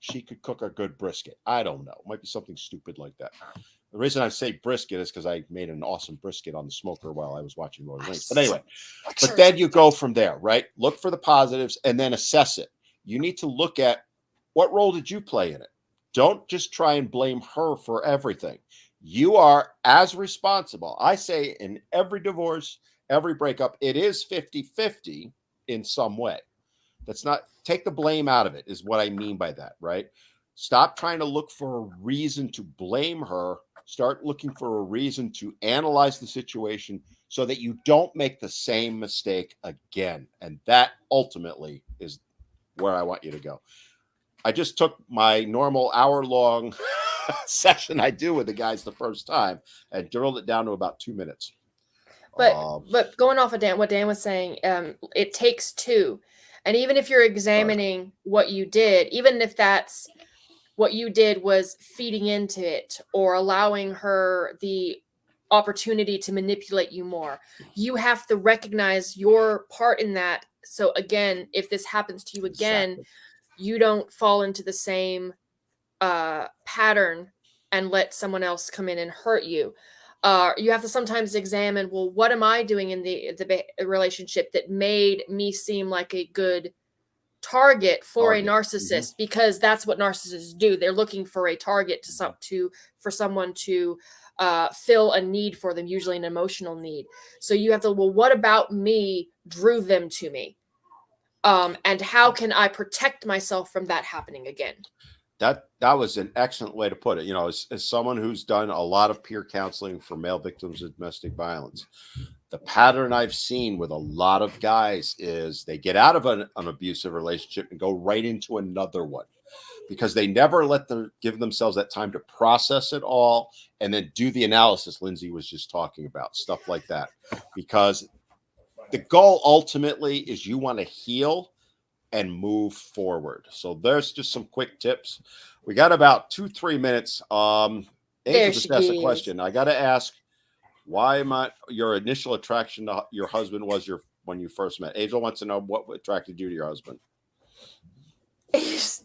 she could cook a good brisket. I don't know. It might be something stupid like that. The reason I say brisket is because I made an awesome brisket on the smoker while I was watching Lord of the Rings. But anyway, but then you go from there, right? Look for the positives and then assess it. You need to look at what role did you play in it? Don't just try and blame her for everything. You are as responsible. I say in every divorce, every breakup, it is 50-50 in some way. That's not, take the blame out of it is what I mean by that, right? Stop trying to look for a reason to blame her. Start looking for a reason to analyze the situation so that you don't make the same mistake again. And that ultimately is where I want you to go. I just took my normal hour-long session I do with the guys the first time and drilled it down to about 2 minutes. But going off of what Dan was saying, it takes two. And even if you're examining what you did, even if that's what you did was feeding into it or allowing her the opportunity to manipulate you more, you have to recognize your part in that. So again, if this happens to you again, you don't fall into the same pattern and let someone else come in and hurt you. You have to sometimes examine, well, what am I doing in the relationship that made me seem like a good target for a narcissist? Because that's what narcissists do. They're looking for a target for someone to fill a need for them, usually an emotional need. So you have to, well, what about me drew them to me? And how can I protect myself from that happening again? That was an excellent way to put it. You know, as someone who's done a lot of peer counseling for male victims of domestic violence, the pattern I've seen with a lot of guys is they get out of an abusive relationship and go right into another one because they never give themselves that time to process it all and then do the analysis Lindsay was just talking about, stuff like that. Because the goal ultimately is you want to heal and move forward. So there's just some quick tips. We got about 2-3 minutes. Angel just asked a question. I got to ask, why your initial attraction to your husband was when you first met? Angel wants to know what attracted you to your husband. He's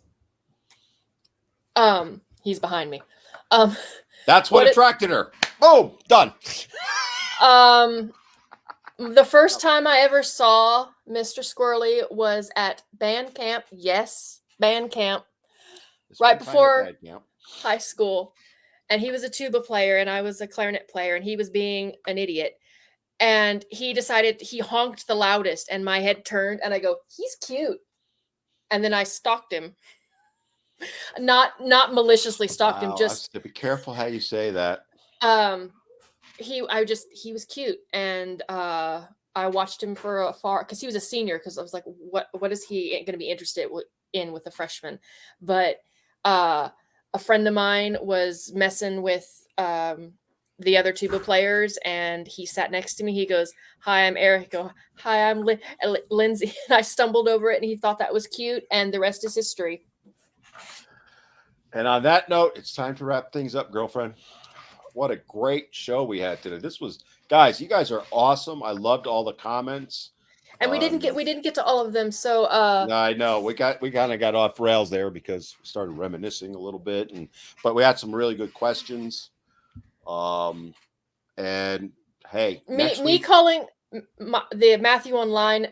behind me. That's what attracted her. Boom, done. The first time I ever saw Mr. Squirrely was at band camp. Yes, band camp. Right before high school. And he was a tuba player and I was a clarinet player and he was being an idiot. And he decided, he honked the loudest and my head turned and I go, he's cute. And then I stalked him. Not maliciously stalked him, just to be careful how you say that. He was cute and I watched him for because he was a senior, because I was like, what is he going to be interested in with a freshman? But a friend of mine was messing with the other tuba players and he sat next to me. He goes, hi, I'm Eric. I go, hi, I'm Lindsay. And I stumbled over it and he thought that was cute and the rest is history. And on that note, it's time to wrap things up, girlfriend. What a great show we had today. This was, guys, you guys are awesome. I loved all the comments. And we didn't get to all of them. So no, I know we kind of got off rails there because we started reminiscing a little bit, but we had some really good questions. And hey, me calling the Matthew online,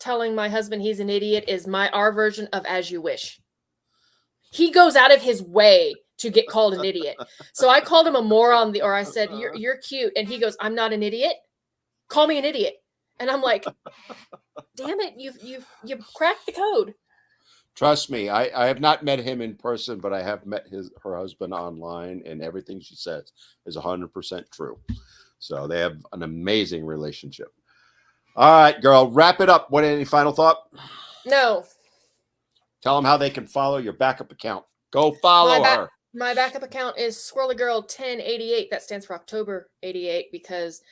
telling my husband he's an idiot is our version of as you wish. He goes out of his way to get called an idiot. So I called him a moron, or I said, you're cute. And he goes, I'm not an idiot. Call me an idiot. And I'm like, damn it, you cracked the code. Trust me, I have not met him in person, but I have met her husband online, and everything she says is 100% true. So they have an amazing relationship. All right, girl, wrap it up. Any final thought? No. Tell them how they can follow your backup account. Go follow her. My backup account is Squirrely Girl 1088. That stands for October 88 because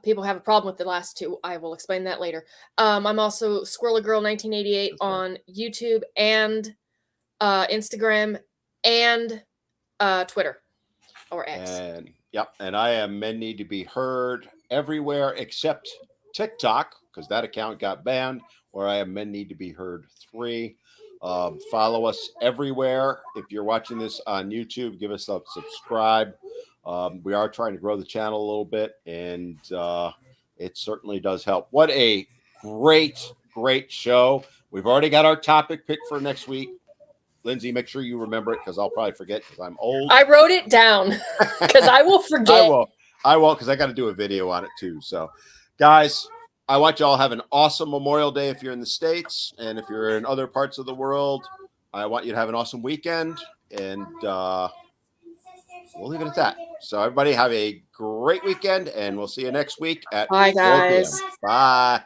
people have a problem with the last two. I will explain that later. I'm also Squirrely Girl 1988 on YouTube and Instagram and Twitter or X. And I am Men Need to Be Heard everywhere except TikTok, because that account got banned, where I am Men Need to Be Heard 3. Follow us everywhere. If you're watching this on YouTube, give us a subscribe. We are trying to grow the channel a little bit, and it certainly does help. What a great show. We've already got our topic picked for next week. Lindsay, make sure you remember it, because I'll probably forget because I'm old. I wrote it down because I will forget. I will, because I got to do a video on it too. So, guys, I want you all to have an awesome Memorial Day if you're in the States, and if you're in other parts of the world, I want you to have an awesome weekend, and we'll leave it at that. So everybody have a great weekend, and we'll see you next week at 4 p.m. Bye.